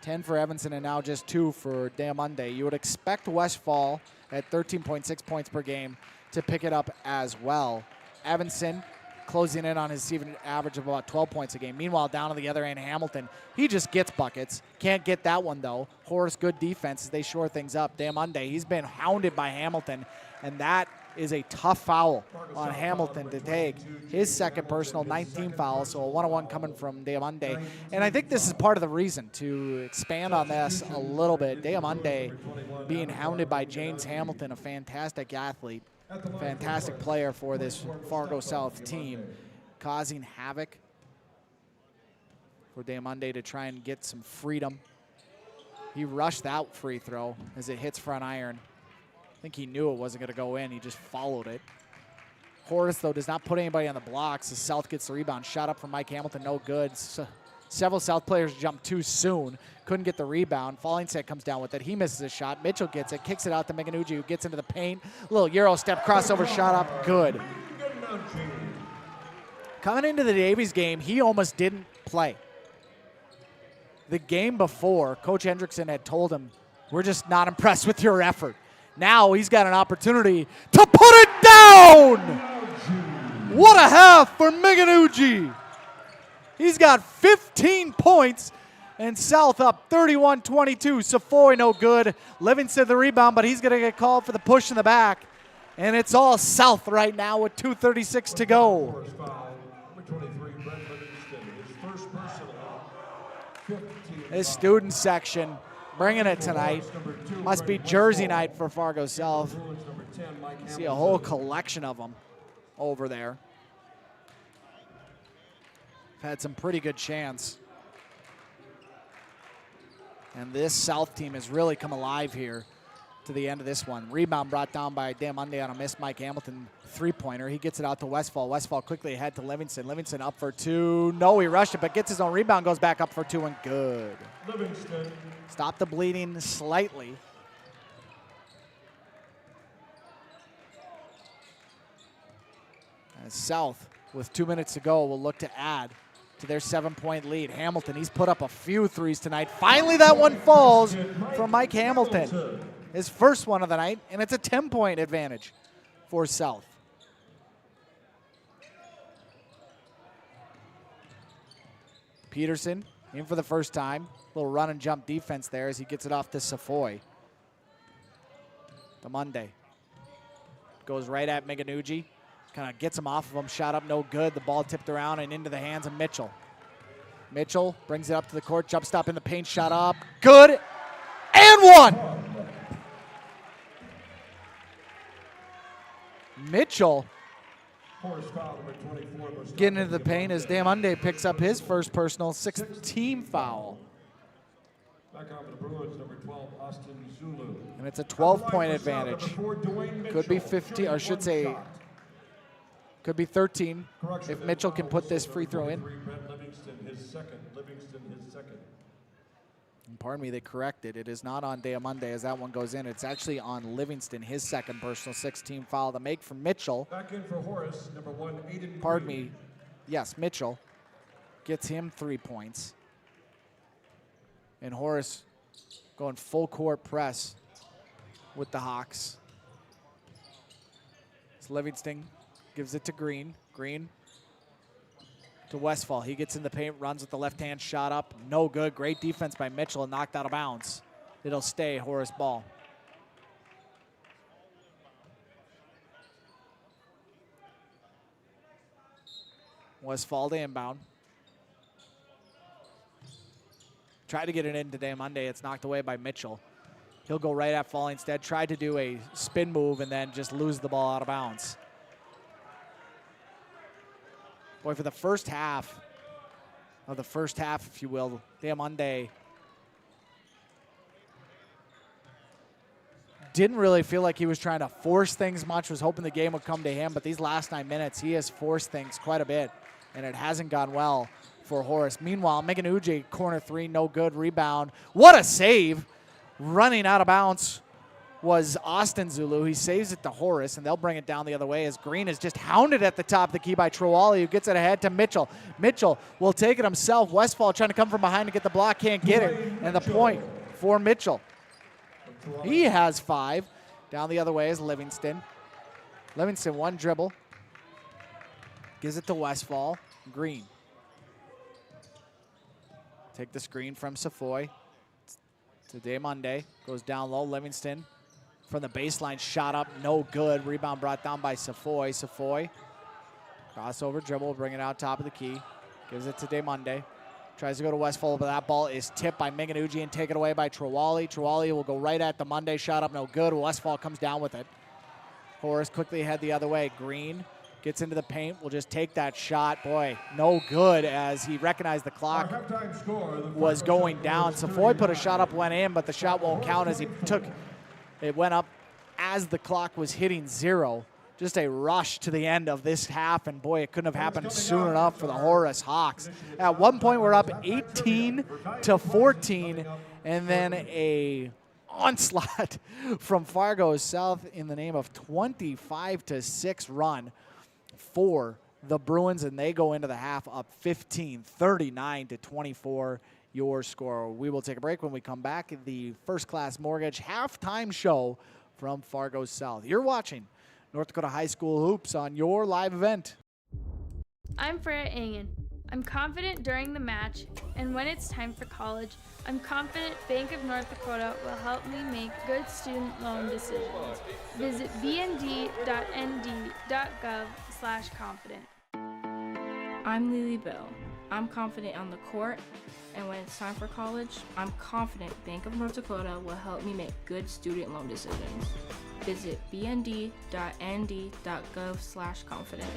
10 for Evanson and now just 2 for Diamande. You would expect Westfall at 13.6 points per game to pick it up as well. Evanson closing in on his season average of about 12 points a game. Meanwhile, down on the other end, Hamilton, he just gets buckets. Can't get that one, though. Horace, good defense as they shore things up. Diamande, he's been hounded by Hamilton, and that is a tough foul on Hamilton to take. His second personal, 19 foul, so a one-on-one coming from Diamande. And I think this is part of the reason to expand on this a little bit. Diamande being hounded by James Hamilton, a fantastic athlete, fantastic player for this Fargo South team, causing havoc for Diamande to try and get some freedom. He rushed that free throw as it hits front iron. I think he knew it wasn't going to go in. He just followed it. Horace, though, does not put anybody on the blocks as South gets the rebound. Shot up from Mike Hamilton, no good. So several South players jumped too soon. Couldn't get the rebound. Falling set comes down with it. He misses a shot. Mitchell gets it, kicks it out to Miganuji, who gets into the paint. Little Euro step crossover shot up, good. Coming into the Davies game, he almost didn't play. The game before, Coach Hendrickson had told him, we're just not impressed with your effort. Now he's got an opportunity to put it down! What a half for Miganuji! He's got 15 points, and South up 31-22. Savoy no good. Livingston the rebound, but he's going to get called for the push in the back. And it's all South right now with 2:36 to go. This student section bringing it tonight. Must be jersey night for Fargo South. See a whole collection of them over there. Had some pretty good chance. And this South team has really come alive here to the end of this one. Rebound brought down by Diamande on a missed Mike Hamilton three-pointer. He gets it out to Westfall. Westfall quickly ahead to Livingston. Livingston up for 2. No, he rushed it, but gets his own rebound, goes back up for 2, and good. Livingston. Stop the bleeding slightly. As South, with 2 minutes to go, will look to add to their 7-point lead. Hamilton, he's put up a few threes tonight. Finally, that one falls for Mike Hamilton. His first one of the night, and it's a 10-point advantage for South. Peterson in for the first time. Little run and jump defense there as he gets it off to Savoy. DeMonday goes right at Miganuji. Kind of gets him off of him. Shot up, no good. The ball tipped around and into the hands of Mitchell. Mitchell brings it up to the court. Jump stop in the paint. Shot up. Good. And one. Mitchell getting into the paint as Diamande picks up his first personal 6th team foul. Back on for the Bruins, number 12, Austin Zulu. And it's a 12-point advantage. Could be 15, or I should say, could be 13 if Mitchell can put this free throw in. Livingston, his second. Pardon me, they corrected. It is not on Diamande as that one goes in. It's actually on Livingston, his second personal 6-team foul. The make from Mitchell. Back in for Horace, number 1, Aiden. Pardon me. Yes, Mitchell gets him 3 points. And Horace going full court press with the Hawks. It's Livingston gives it to Green. Green to Westfall. He gets in the paint, runs with the left hand, shot up. No good. Great defense by Mitchell and knocked out of bounds. It'll stay Horace ball. Westfall to inbound. Tried to get it in today Monday. It's knocked away by Mitchell. He'll go right at Fall instead. Tried to do a spin move and then just lose the ball out of bounds. Boy, for the first half, if you will, Monday didn't really feel like he was trying to force things much, was hoping the game would come to him, but these last 9 minutes, he has forced things quite a bit, and it hasn't gone well for Horace. Meanwhile, Megan Uji, corner three, no good, rebound. What a save! Running out of bounds was Austin Zulu. He saves it to Horace, and they'll bring it down the other way as Green is just hounded at the top of the key by Trewally, who gets it ahead to Mitchell. Mitchell will take it himself. Westfall trying to come from behind to get the block, can't get it, and the point for Mitchell. He has 5. Down the other way is Livingston. Livingston, one dribble. Gives it to Westfall. Green. Take the screen from Safoy. Today Monday. Goes down low. Livingston from the baseline. Shot up. No good. Rebound brought down by Safoy. Safoy. Crossover dribble. Bring it out top of the key. Gives it to Monday. Tries to go to Westfall, but that ball is tipped by Minganuji and taken away by Trewally. Trewally will go right at the Monday. Shot up. No good. Westfall comes down with it. Horace quickly head the other way. Green gets into the paint. Will just take that shot. Boy, no good as he recognized the clock was going down. Safoy put a shot up, went in, but the shot won't count as it went up as the clock was hitting 0. Just a rush to the end of this half, and boy, it couldn't have happened soon enough for the Horace Hawks. At one point, we're up 18-14, and then a onslaught from Fargo South in the name of 25-6 run for the Bruins, and they go into the half up 15, 39-24 your score. We will take a break. When we come back, the First Class Mortgage halftime show from Fargo South. You're watching North Dakota High School Hoops on your live event. I'm Freya Engen. I'm confident during the match, and when it's time for college, I'm confident Bank of North Dakota will help me make good student loan decisions. Visit bnd.nd.gov/confident. I'm Lily Bell. I'm confident on the court, and when it's time for college, I'm confident Bank of North Dakota will help me make good student loan decisions. Visit bnd.nd.gov/confident.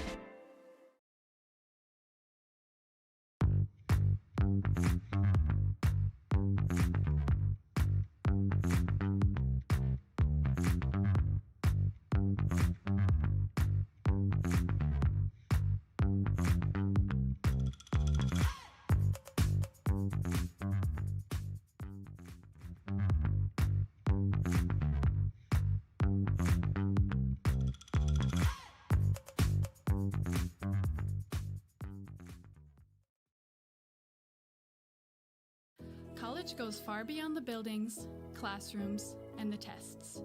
College goes far beyond the buildings, classrooms, and the tests.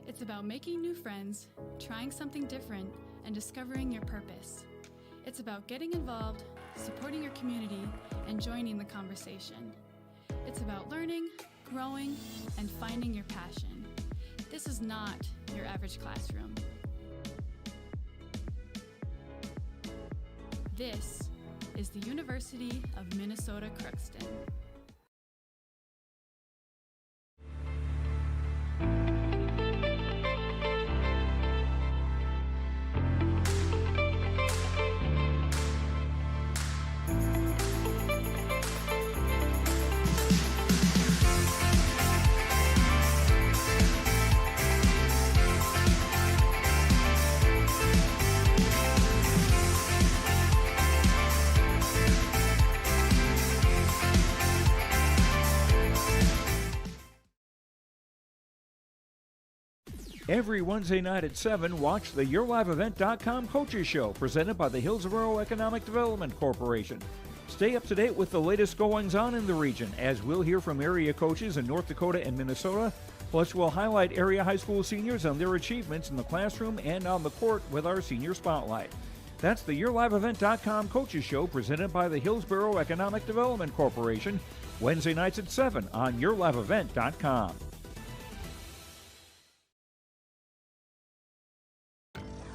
It's about making new friends, trying something different, and discovering your purpose. It's about getting involved, supporting your community, and joining the conversation. It's about learning, growing, and finding your passion. This is not your average classroom. This is the University of Minnesota Crookston. Every Wednesday night at 7, watch the YourLiveEvent.com Coaches Show presented by the Hillsborough Economic Development Corporation. Stay up to date with the latest goings-on in the region, as we'll hear from area coaches in North Dakota and Minnesota. Plus, we'll highlight area high school seniors on their achievements in the classroom and on the court with our Senior Spotlight. That's the YourLiveEvent.com Coaches Show presented by the Hillsborough Economic Development Corporation, Wednesday nights at 7 on YourLiveEvent.com.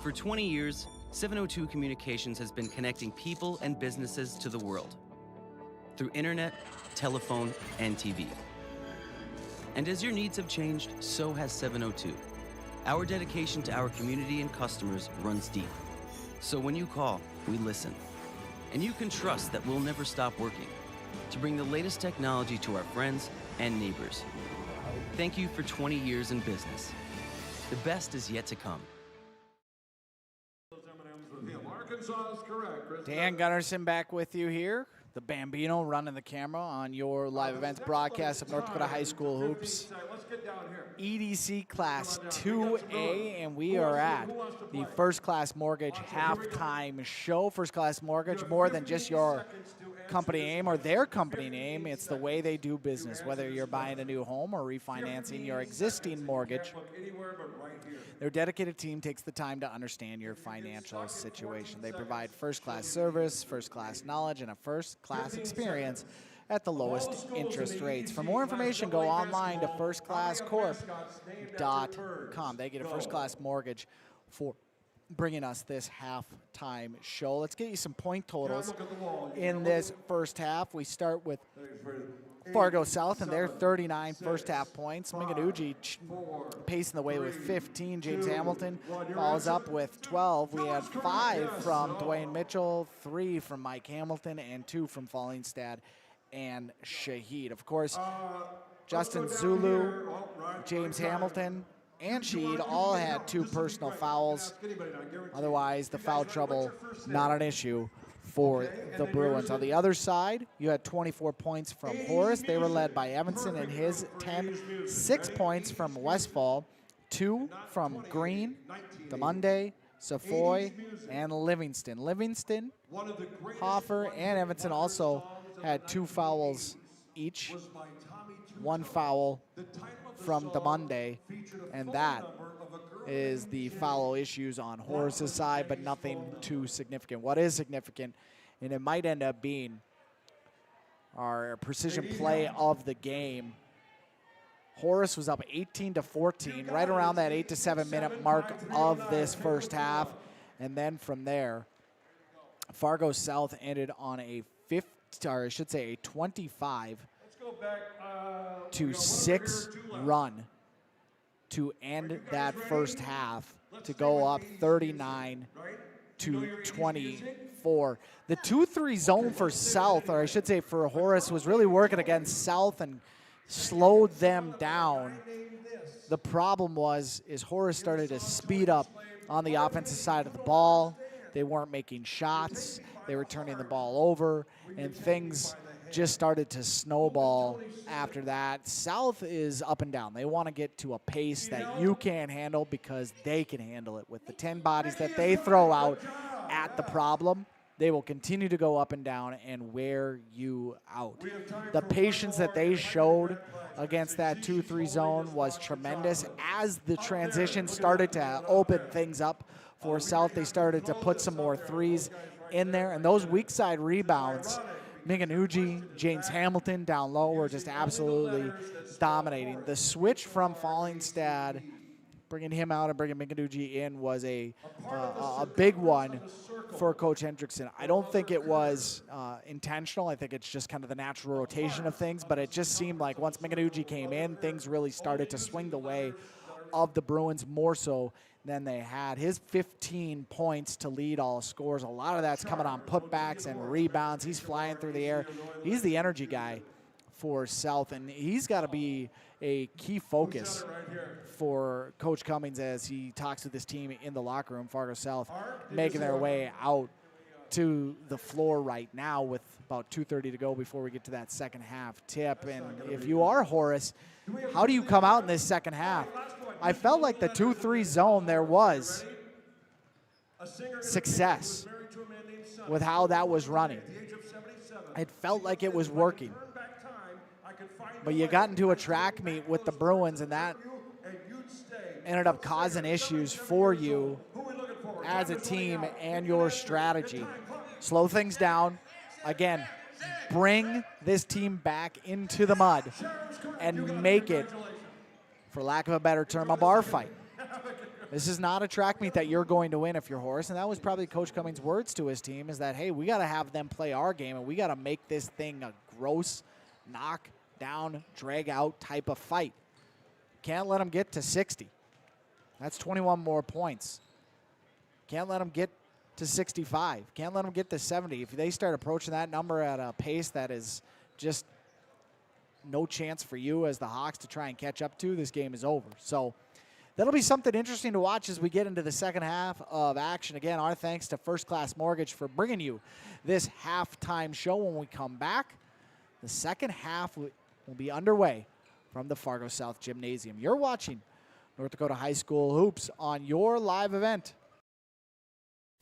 For 20 years, 702 Communications has been connecting people and businesses to the world. through internet, telephone, and TV. And as your needs have changed, so has 702. Our dedication to our community and customers runs deep. So when you call, we listen. And you can trust that we'll never stop working to bring the latest technology to our friends and neighbors. Thank you for 20 years in business. The best is yet to come. Arkansas is correct. Dan Gunnarsson back with you here. The Bambino running the camera on your live events broadcast of North Dakota High School Hoops. EDC Class 2A, and we are at the First Class Mortgage halftime show. First Class Mortgage, more than just your company name or their company name. It's the way they do business, whether you're buying a new home or refinancing your existing mortgage. Their dedicated team takes the time to understand your financial situation. They provide first-class service, first-class knowledge, and a first-class experience at the lowest interest rates. For more information, go online to firstclasscorp.com. They get a first-class mortgage for bringing us this halftime show. Let's get you some point totals in this first half. We start with Fargo South and their 39 first half points. Minganoogie pacing the way with 15. James Hamilton follows up with 12. We had 5 from Dwayne Mitchell, 3 from Mike Hamilton, and 2 from Fallingstad and Shahid. Of course, Justin Zulu, James Hamilton, and Shahid all had 2 personal fouls. Otherwise, the foul trouble, not an issue for the Bruins. On the other side, you had 24 points from Horace. They were led by Evanson and his 10. 6 points from Westfall, 2 from Green, DeMonday, Safoy, and Livingston. Livingston, Hoffer, and Evanson also had 2 fouls each. 1 foul from DeMonday, and that is the foul issues on Horace's side, but nothing too significant. What is significant, and it might end up being our precision play of the game, Horace was up 18-14, right around that 8 to 7 minute mark of this first half, and then from there, Fargo South ended on a 25 to 6 run to end that first half to go up 39 to 24. The 2-3 zone for South, or I should say for Horace, was really working against South and slowed them down. The problem is Horace started to speed up on the offensive side of the ball. They weren't making shots. They were turning the ball over, and things just started to snowball after that. South is up and down. They want to get to a pace that you can't handle because they can handle it. With the 10 bodies that they throw out at the problem, they will continue to go up and down and wear you out. The patience that they showed against that 2-3 zone was tremendous. As the transition started to open things up for South, they started to put some more threes in there, and those weak side rebounds, Minganoogie, James Hamilton down low were just absolutely dominating. The switch from Fallingstad, bringing him out and bringing Minganoogie in, was a big one for Coach Hendrickson. I don't think it was intentional. I think it's just kind of the natural rotation of things, but it just seemed like once Minganoogie came in, things really started to swing the way of the Bruins more so than they had. His 15 points to lead all scores, a lot of that's coming on putbacks and rebounds. He's flying through the air. He's the energy guy for South, and he's got to be a key focus for Coach Cummings as he talks to this team in the locker room. Fargo South making their way out to the floor right now with about 2:30 to go before we get to that second half tip. And if you are Horace, how do you come out in this second half? I felt like the 2-3 zone, there was success with how that was running. It felt like it was working. But you got into a track meet with the Bruins, and that ended up causing issues for you as a team and your strategy. Slow things down. Again, bring this team back into the mud and make it, for lack of a better term, a bar fight. This is not a track meet that you're going to win if you're Horace, and that was probably Coach Cummings' words to his team is that, hey, we got to have them play our game, and we got to make this thing a gross knock down, drag out type of fight. Can't let them get to 60. That's 21 more points. Can't let them get to 65. Can't let them get to 70. If they start approaching that number at a pace that is just no chance for you as the Hawks to try and catch up to, this game is over. So that'll be something interesting to watch as we get into the second half of action. Again, our thanks to First Class Mortgage for bringing you this halftime show. When we come back, the second half will be underway from the Fargo South Gymnasium. You're watching North Dakota High School Hoops on your live event.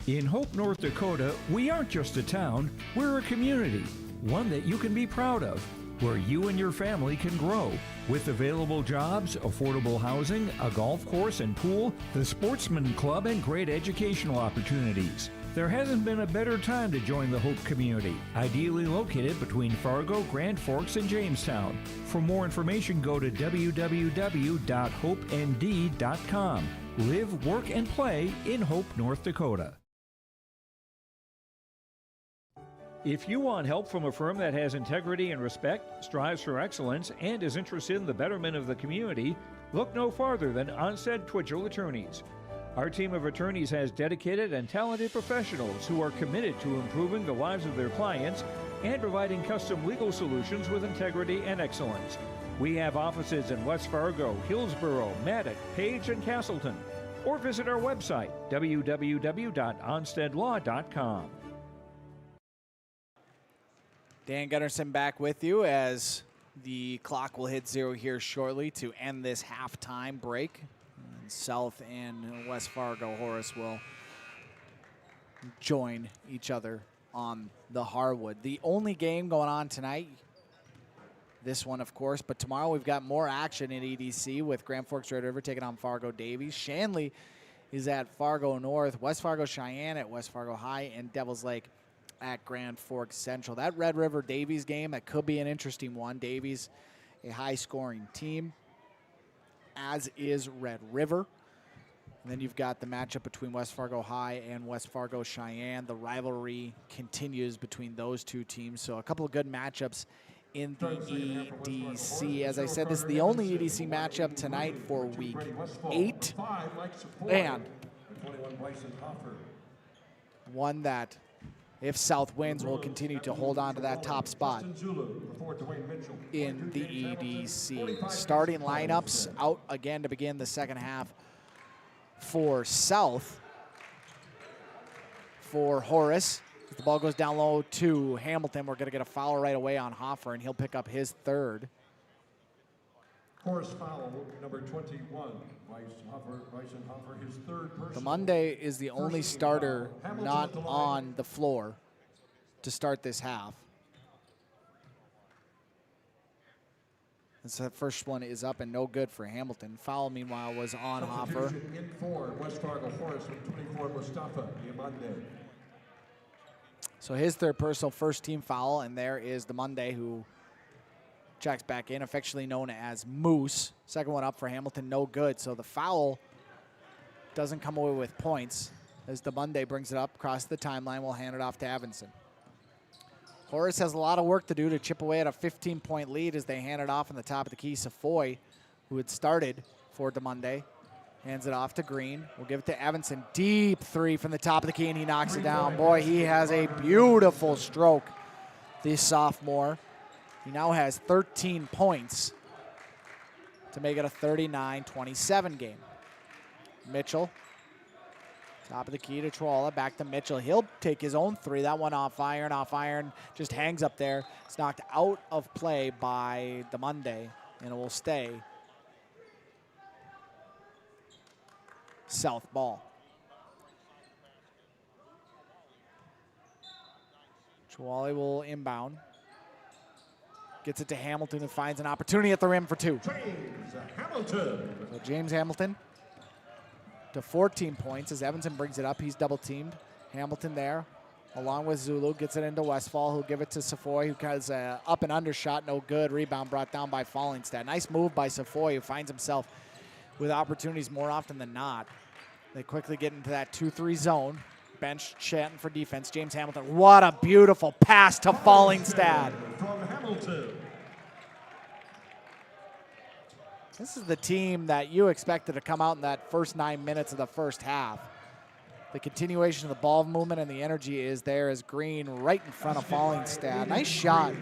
In Hope, North Dakota, we aren't just a town, we're a community, one that you can be proud of, where you and your family can grow. With available jobs, affordable housing, a golf course and pool, the Sportsman Club, and great educational opportunities. There hasn't been a better time to join the Hope community, ideally located between Fargo, Grand Forks, and Jamestown. For more information, go to www.hopend.com. Live, work, and play in Hope, North Dakota. If you want help from a firm that has integrity and respect, strives for excellence, and is interested in the betterment of the community, look no farther than Onstead Twitchell Attorneys. Our team of attorneys has dedicated and talented professionals who are committed to improving the lives of their clients and providing custom legal solutions with integrity and excellence. We have offices in West Fargo, Hillsborough, Maddox, Page, and Castleton. Or visit our website, www.onsteadlaw.com. Dan Gunnarsson back with you as the clock will hit 0 here shortly to end this halftime break. And South and West Fargo Horace will join each other on the hardwood. The only game going on tonight, this one of course, but tomorrow we've got more action in EDC with Grand Forks Red River taking on Fargo Davies. Shanley is at Fargo North, West Fargo Cheyenne at West Fargo High, and Devils Lake at Grand Forks Central. That Red River Davies game, that could be an interesting one. Davies, a high-scoring team, as is Red River. And then you've got the matchup between West Fargo High and West Fargo Cheyenne. The rivalry continues between those two teams, so a couple of good matchups in the EDC. As I said, this is the only EDC matchup tonight for week 8, and one that, if South wins, will continue to hold on to that top spot in the EDC. Starting lineups out again to begin the second half for South. For Horace, the ball goes down low to Hamilton. We're going to get a foul right away on Hoffer, and he'll pick up his third. Horace foul, number 21. Bryson Hoffer, his third personal. The Monday is the only starter not on the floor to start this half. And so that first one is up and no good for Hamilton. Foul, meanwhile, was on Hoffer. In for West Fargo Horace with 24, Mustafa Diamande. So his third personal, first team foul, and there is the Monday who checks back in, affectionately known as Moose. Second one up for Hamilton, no good. So the foul doesn't come away with points as the Monday brings it up across the timeline. We'll hand it off to Evanson. Horace has a lot of work to do to chip away at a 15-point lead as they hand it off on the top of the key. Safoy, who had started for DeMonday, hands it off to Green. We'll give it to Evanson. Deep three from the top of the key, and he knocks it down. Boy, he has a beautiful stroke, the sophomore. He now has 13 points to make it a 39-27 game. Mitchell, top of the key to Trolla, back to Mitchell. He'll take his own three. That one off iron, just hangs up there. It's knocked out of play by the Monday, and it will stay South ball. Trolla will inbound. Gets it to Hamilton, who finds an opportunity at the rim for two. James Hamilton. So James Hamilton to 14 points as Evanson brings it up. He's double teamed. Hamilton there, along with Zulu, gets it into Westfall, who'll give it to Safoy, who has a up and under shot, no good. Rebound brought down by Fallingstad. Nice move by Safoy, who finds himself with opportunities more often than not. They quickly get into that 2-3 zone. Bench chanting for defense. James Hamilton. What a beautiful pass to Fallingstad. From Hamilton. This is the team that you expected to come out in that first 9 minutes of the first half. The continuation of the ball movement and the energy is there as Green right in front of Fallingstad. Nice shot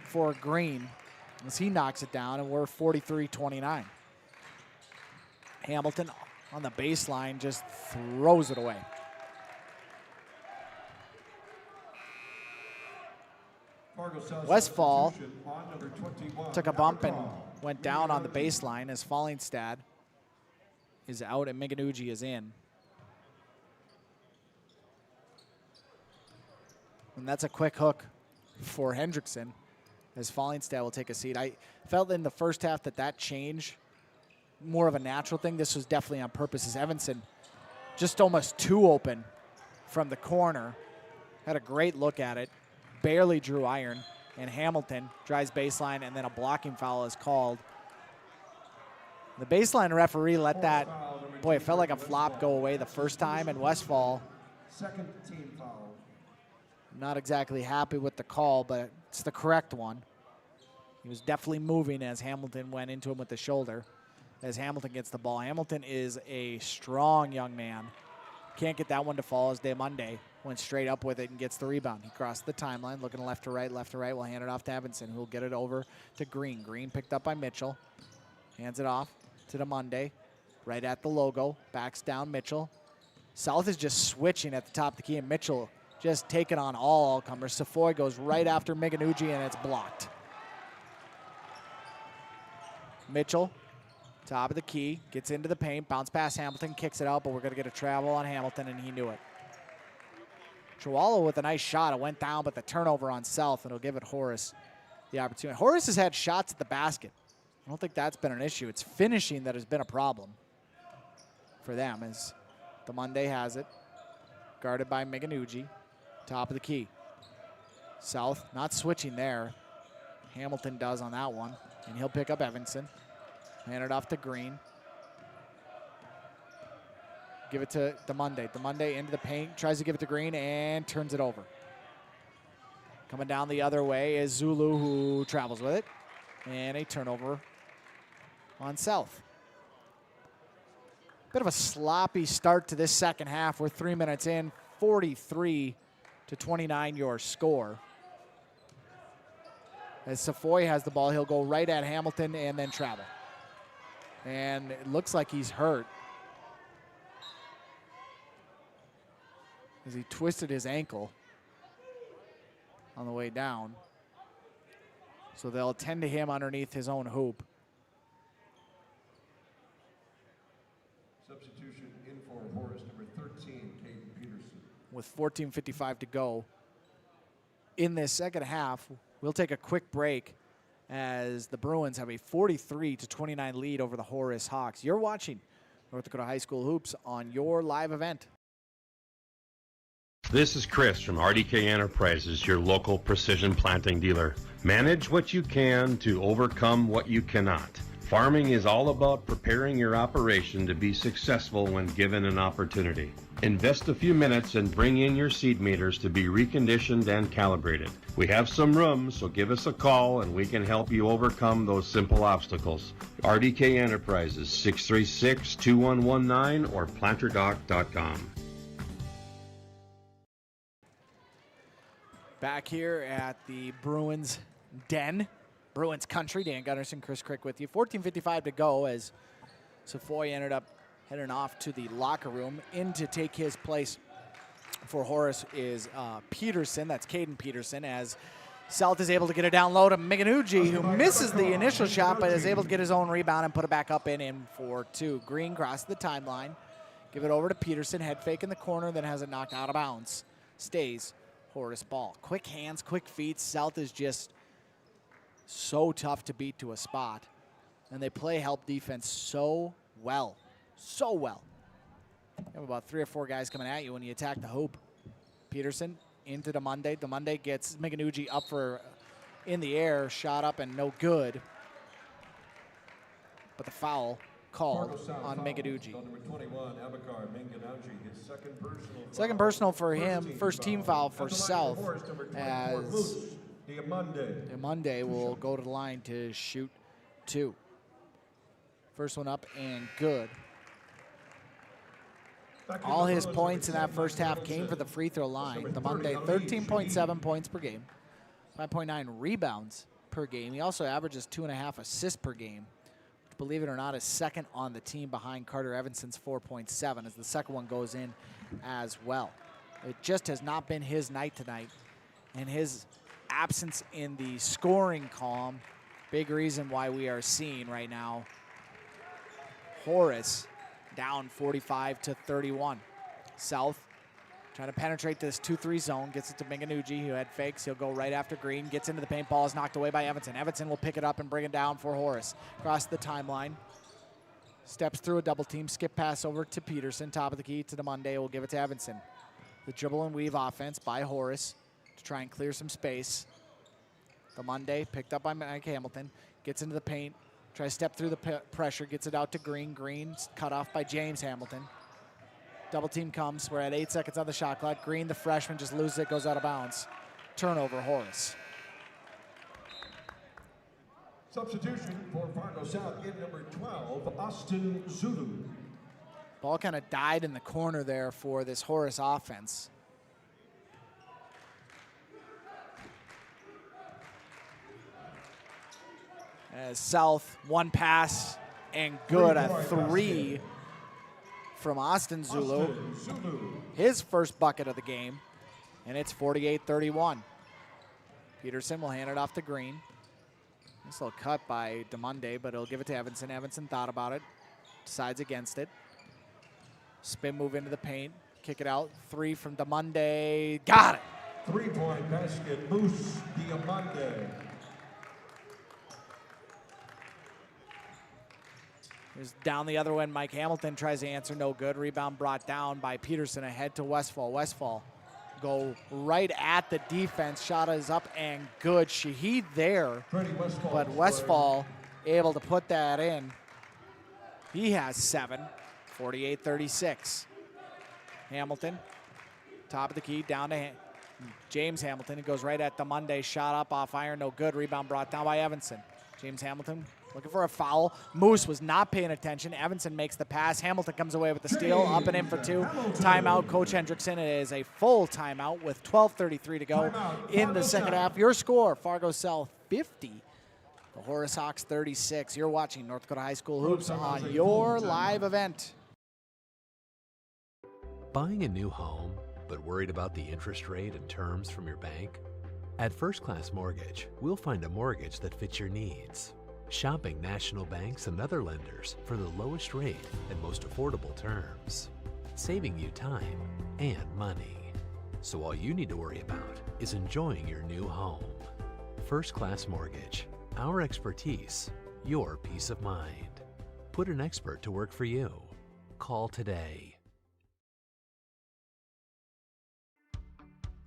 for Green as he knocks it down, and we're 43-29. Hamilton on the baseline just throws it away. Westfall took a bump and went down on the baseline as Fallingstad is out and Miganugi is in. And that's a quick hook for Hendrickson as Fallingstad will take a seat. I felt in the first half that change, more of a natural thing. This was definitely on purpose as Evanson just almost too open from the corner. Had a great look at it. Barely drew iron. And Hamilton drives baseline and then a blocking foul is called. The baseline referee let that, boy, it felt like a flop go away the first time, and Westfall. Second team foul. Not exactly happy with the call, but it's the correct one. He was definitely moving as Hamilton went into him with the shoulder. As Hamilton gets the ball. Hamilton is a strong young man. Can't get that one to fall as DeMonde went straight up with it and gets the rebound. He crossed the timeline, looking left to right. We'll hand it off to Evanson, who will get it over to Green. Green picked up by Mitchell. Hands it off to DeMonde. Right at the logo. Backs down Mitchell. South is just switching at the top of the key, and Mitchell just taking on all comers. Savoy goes right after Miganugi, and it's blocked. Mitchell, top of the key, gets into the paint, bounce past Hamilton, kicks it out, but we're going to get a travel on Hamilton, and he knew it. Chihuahua with a nice shot. It went down, but the turnover on South, and it'll give it Horace the opportunity. Horace has had shots at the basket. I don't think that's been an issue. It's finishing that has been a problem for them as DeMonde has it, guarded by Miganugi. Top of the key. South not switching there. Hamilton does on that one, and he'll pick up Evanson. Hand it off to Green. Give it to DeMonde. DeMonde into the paint, tries to give it to Green, and turns it over. Coming down the other way is Zulu, who travels with it. And a turnover on South. Bit of a sloppy start to this second half. We're 3 minutes in, 43-29 your score. As Savoy has the ball, he'll go right at Hamilton and then travel. And it looks like he's hurt, as he twisted his ankle on the way down. So they'll attend to him underneath his own hoop. Substitution in for Horace, number 13, Caden Peterson. With 14:55 to go in this second half, we'll take a quick break as the Bruins have a 43-29 lead over the Horace Hawks. You're watching North Dakota High School Hoops on your live event. This is Chris from RDK Enterprises, your local precision planting dealer. Manage what you can to overcome what you cannot. Farming is all about preparing your operation to be successful when given an opportunity. Invest a few minutes and bring in your seed meters to be reconditioned and calibrated. We have some room, so give us a call and we can help you overcome those simple obstacles. RDK Enterprises, 636-2119 or planterdoc.com. Back here at the Bruins Den, Bruins country. Dan Gunnarsson, Chris Crick with you. 14:55 to go as Savoy ended up heading off to the locker room. In to take his place for Horace is Peterson. That's Caden Peterson, as South is able to get it down low to Miganugi, who misses the initial shot but is able to get his own rebound and put it back up and in for two. Green crosses the timeline. Give it over to Peterson. Head fake in the corner, then has it knocked out of bounds. Stays Horace ball. Quick hands, quick feet. South is just so tough to beat to a spot. And they play help defense so well. So well. You have about 3 or 4 guys coming at you when you attack the hoop. Peterson into DeMonde. DeMonde gets Miganugi up for in the air. Shot up and no good. But the foul called on Migaduji. Number 21, Abakar Minganauchi, his Second personal for him, first team foul for South, as Diamande will go to the line to shoot 2. First one up and good. All his points in that first half came for the free throw line. Diamande, 13.7 points per game, 5.9 rebounds per game. He also averages 2.5 assists per game. Believe it or not, is second on the team behind Carter Evanson's 4.7, as the second one goes in as well. It just has not been his night tonight, and his absence in the scoring column, big reason why we are seeing right now Horace down 45-31. South trying to penetrate this 2-3 zone, gets it to Minganuji, who had fakes. He'll go right after Green, gets into the paint, ball is knocked away by Evanson. Evanson will pick it up and bring it down for Horace. Across the timeline, steps through a double team, skip pass over to Peterson, top of the key to Diamande, will give it to Evanson. The dribble and weave offense by Horace to try and clear some space. Diamande picked up by Mike Hamilton, gets into the paint, tries to step through the pressure, gets it out to Green. Green's cut off by James Hamilton. Double team comes. We're at 8 seconds on the shot clock. Green, the freshman, just loses it, goes out of bounds. Turnover, Horace. Substitution for Fargo South, in number 12, Austin Zulu. Ball kind of died in the corner there for this Horace offense. As South, one pass and good, a 3 from Austin Zulu. His first bucket of the game, and it's 48-31. Peterson will hand it off to Green. This little cut by Diamande, but he'll give it to Evanson. Evanson thought about it, decides against it. Spin move into the paint, kick it out. 3 from Diamande, got it. 3-point basket, Moose Diamande. Here's down the other end. Mike Hamilton tries to answer, no good. Rebound brought down by Peterson, ahead to Westfall. Westfall go right at the defense. Shot is up and good. Shaheed there, but Westfall able to put that in. He has 7, 48-36. Hamilton, top of the key, down to James Hamilton. It goes right at Diamande. Shot up off iron, no good. Rebound brought down by Evanson. James Hamilton looking for a foul. Moose was not paying attention. Evanson makes the pass. Hamilton comes away with the steal. Up and in for 2. Timeout, Coach Hendrickson. It is a full timeout with 12:33 to go in the second half. Your score, Fargo South 50, the Horace Hawks 36. You're watching North Dakota High School Hoops on your live event. Buying a new home, but worried about the interest rate and terms from your bank? At First Class Mortgage, we'll find a mortgage that fits your needs. Shopping national banks and other lenders for the lowest rate and most affordable terms, saving you time and money. So all you need to worry about is enjoying your new home. First Class Mortgage, our expertise, your peace of mind. Put an expert to work for you. Call today.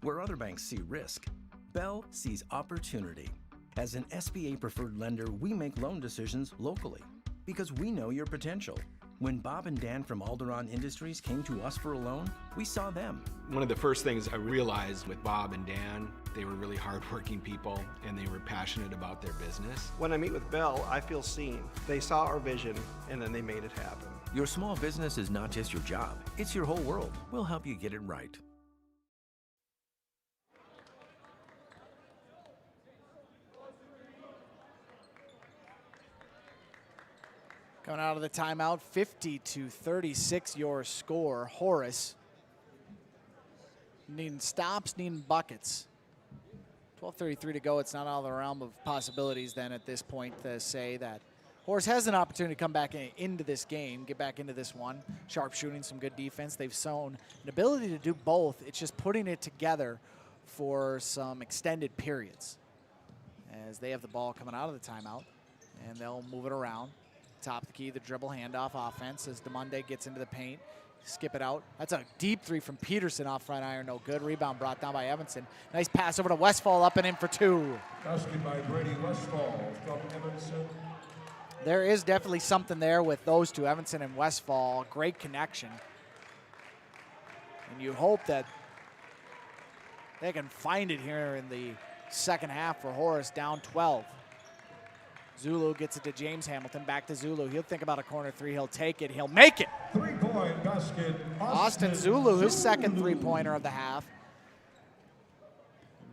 Where other banks see risk, Bell sees opportunity. As an SBA-preferred lender, we make loan decisions locally because we know your potential. When Bob and Dan from Alderon Industries came to us for a loan, we saw them. One of the first things I realized with Bob and Dan, they were really hardworking people and they were passionate about their business. When I meet with Bell, I feel seen. They saw our vision and then they made it happen. Your small business is not just your job, it's your whole world. We'll help you get it right. Coming out of the timeout, 50-36 your score. Horace needing stops, needing buckets. 12:33 to go. It's not out of the realm of possibilities then at this point to say that Horace has an opportunity to come back into this game, get back into this one. Sharp shooting, some good defense. They've shown an ability to do both. It's just putting it together for some extended periods as they have the ball coming out of the timeout, and they'll move it around. Top of the key, the dribble handoff offense as Diamande gets into the paint. Skip it out. That's a deep 3 from Peterson off front iron, no good. Rebound brought down by Evanson. Nice pass over to Westfall, up and in for 2. Basket by Brady Westfall from Evanson. there is definitely something there with those two, Evanston and Westfall. Great connection. And you hope that they can find it here in the second half for Horace, down 12. Zulu gets it to James Hamilton, back to Zulu. He'll think about a corner three. He'll take it. He'll make it. 3-point basket. Austin Zulu, his second three-pointer of the half.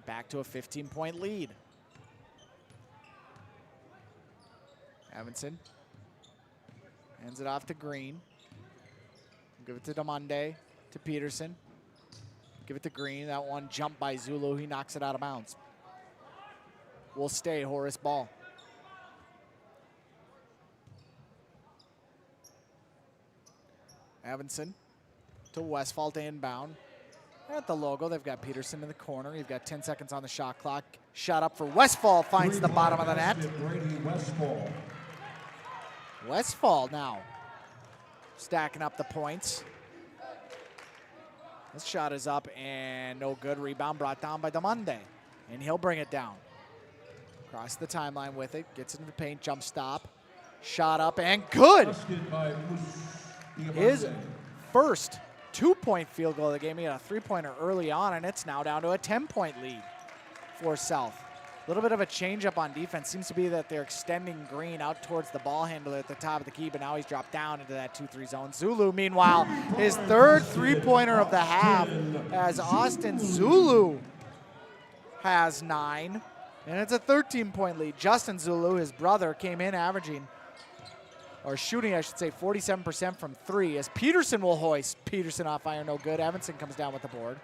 Back to a 15-point lead. Evanson hands it off to Green. Give it to Demonde, to Peterson. Give it to Green. That one jumped by Zulu. He knocks it out of bounds. Will stay Horace ball. Evanson to Westfall to inbound. At the logo, they've got Peterson in the corner. You've got 10 seconds on the shot clock. Shot up for Westfall, finds the bottom of the net. Westfall now stacking up the points. This shot is up and no good. Rebound brought down by Demonde, and he'll bring it down. Across the timeline with it, gets into the paint, jump stop. Shot up and good. His first 2-point field goal of the game. He had a 3-pointer early on, and it's now down to a 10-point lead for South. A little bit of a change-up on defense. Seems to be that they're extending Green out towards the ball handler at the top of the key, but now he's dropped down into that 2-3 zone. Zulu, meanwhile, his third 3-pointer of the half, as Austin Zulu has 9, and it's a 13-point lead. Justin Zulu, his brother, came in averaging, or shooting, I should say, 47% from 3, as Peterson will hoist. Peterson off iron, no good. Evanson comes down with the board.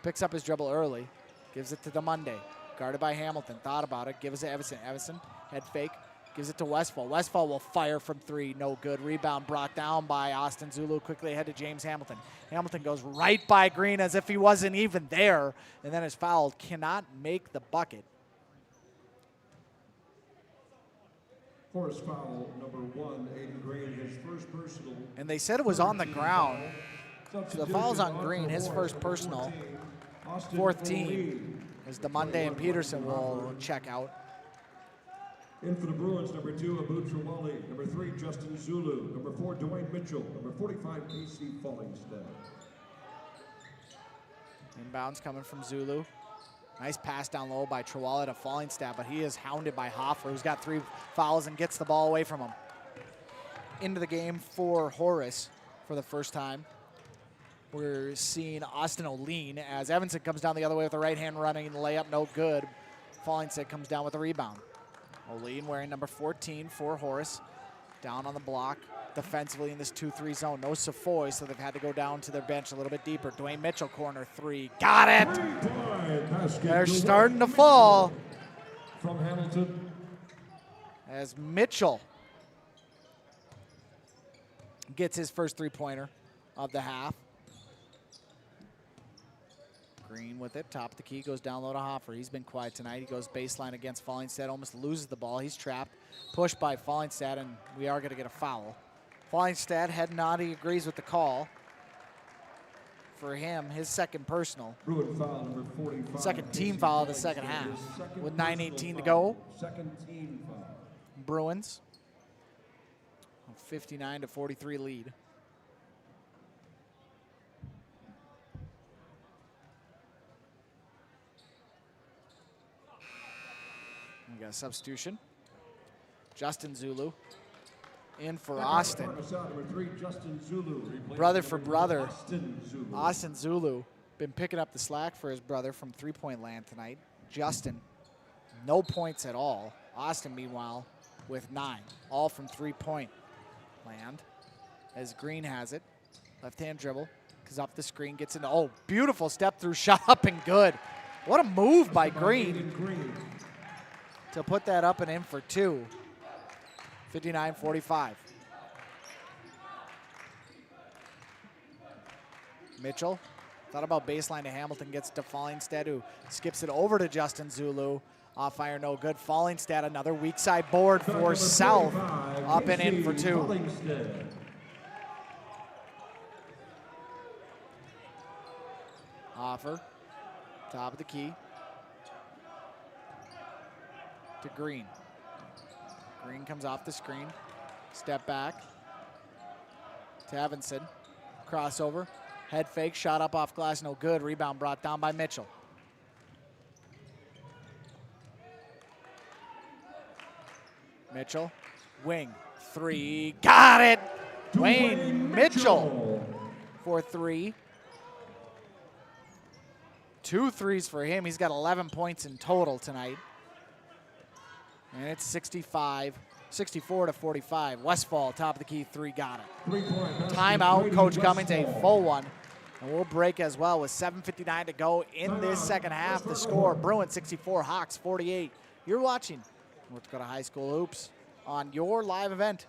Picks up his dribble early. Gives it to Demonde. Guarded by Hamilton. Thought about it. Gives it to Evanson. Evanson, head fake. Gives it to Westfall. Westfall will fire from 3. No good. Rebound brought down by Austin Zulu. Quickly ahead to James Hamilton. Hamilton goes right by Green as if he wasn't even there, and then is fouled. Cannot make the bucket. Force foul number 1, Aiden Green, his first personal. And they said it was on the ground. So the foul's on Green, his first personal. Fourth team is Demonde and Peterson will check out. In for the Bruins, number 2, Abu Trawali. Number 3, Justin Zulu. Number 4, Dwayne Mitchell. Number 45, Casey Fallingstead. Inbounds coming from Zulu. Nice pass down low by Trawali to Fallingstead, but he is hounded by Hoffer, who's got 3 fouls and gets the ball away from him. Into the game for Horace for the first time. We're seeing Austin O'Lean as Evanson comes down the other way with the right hand running, layup no good. Fallingstead comes down with the rebound. O'Lean wearing number 14 for Horace. Down on the block defensively in this 2-3 zone. No Safoy, so they've had to go down to their bench a little bit deeper. Dwayne Mitchell, corner 3. Got it! They're starting to fall. From Hamilton. As Mitchell gets his first 3-pointer of the half. Green with it, top of the key, goes down low to Hoffer. He's been quiet tonight. He goes baseline against Fallingstead, almost loses the ball. He's trapped, pushed by Fallingstead, and we are going to get a foul. Fallingstead, head nod, he agrees with the call. For him, his second personal. Bruin foul number 45. Second team foul of the second half. With 9:18 to go. Second team foul. Bruins, 59-43 lead. We got a substitution. Justin Zulu in for Austin. Brother for brother. Austin Zulu been picking up the slack for his brother from 3-point land tonight. Justin, no points at all. Austin, meanwhile, with 9, all from 3-point land. As Green has it, left-hand dribble, comes up the screen, gets into, oh, beautiful step through, shot up and good. What a move by Green to put that up and in for 2. 59-45. Mitchell thought about baseline to Hamilton, gets to Fallingstead, who skips it over to Justin Zulu. Off fire, no good. Fallingstead, another weak side board for South. Up and in for 2. Offer, top of the key. To Green. Green comes off the screen. Step back. Tavinson. Crossover. Head fake. Shot up off glass. No good. Rebound brought down by Mitchell. Mitchell. Wing. 3. Got it! Dwayne Mitchell for 3. 2 threes for him. He's got 11 points in total tonight. And it's 64 to 45. Westfall, top of the key, 3, got it. Timeout, Coach Cummings, a full one. And we'll break as well with 7:59 to go in this second half. The score, Bruins 64, Hawks 48. You're watching North Dakota High School Hoops on your live event.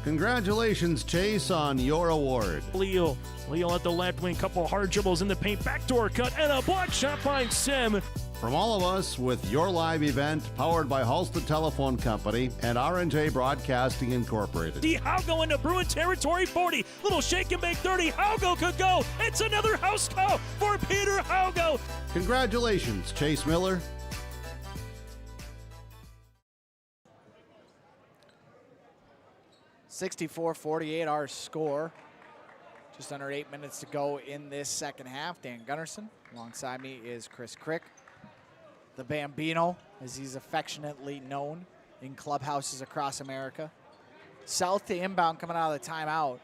Congratulations, Chase, on your award. Leo at the left wing, couple hard dribbles in the paint, backdoor cut, and a block shot by Sim. From all of us with your live event, powered by Halstead Telephone Company and R&J Broadcasting Incorporated. The Haugo into Bruin territory, 40. Little shake and bake 30. Haugo could go. It's another house call for Peter Haugo. Congratulations, Chase Miller. (64-48) our score. Just under 8 minutes to go in this second half. Dan Gunnarsson. Alongside me is Chris Crick, the Bambino, as he's affectionately known in clubhouses across America. South to inbound coming out of the timeout.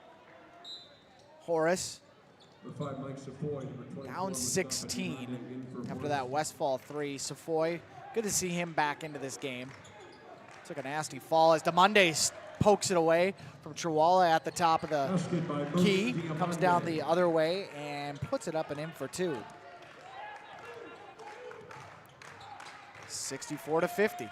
Horace down 16 after that Westfall 3. Safoy, good to see him back into this game. Took a nasty fall as DeMonde pokes it away from Chihuahua at the top of the key. Comes down the other way and puts it up and in for 2. 64-50.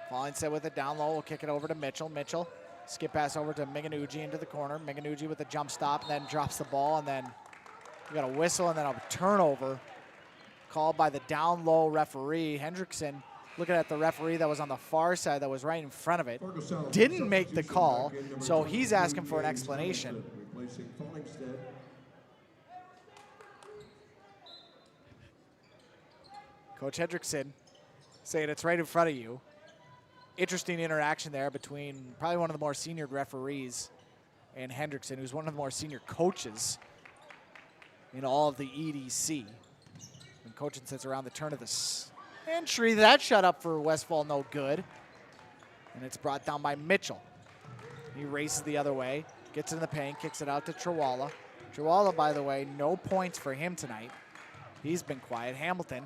Falling set with it down low. We'll kick it over to Mitchell. Mitchell, skip pass over to Miganucci into the corner. Miganucci with a jump stop and then drops the ball. And then we got a whistle and then a turnover called by the down low referee. Hendrickson looking at the referee that was on the far side that was right in front of it. Didn't make the call, so he's asking for an explanation. Coach Hendrickson saying it's right in front of you. Interesting interaction there between probably one of the more senior referees and Hendrickson, who's one of the more senior coaches in all of the EDC. And coaching sits around the turn of the entry. That shot up for Westfall, no good. And it's brought down by Mitchell. He races the other way, gets in the paint, kicks it out to Chihuahua. Chihuahua, by the way, no points for him tonight. He's been quiet. Hamilton,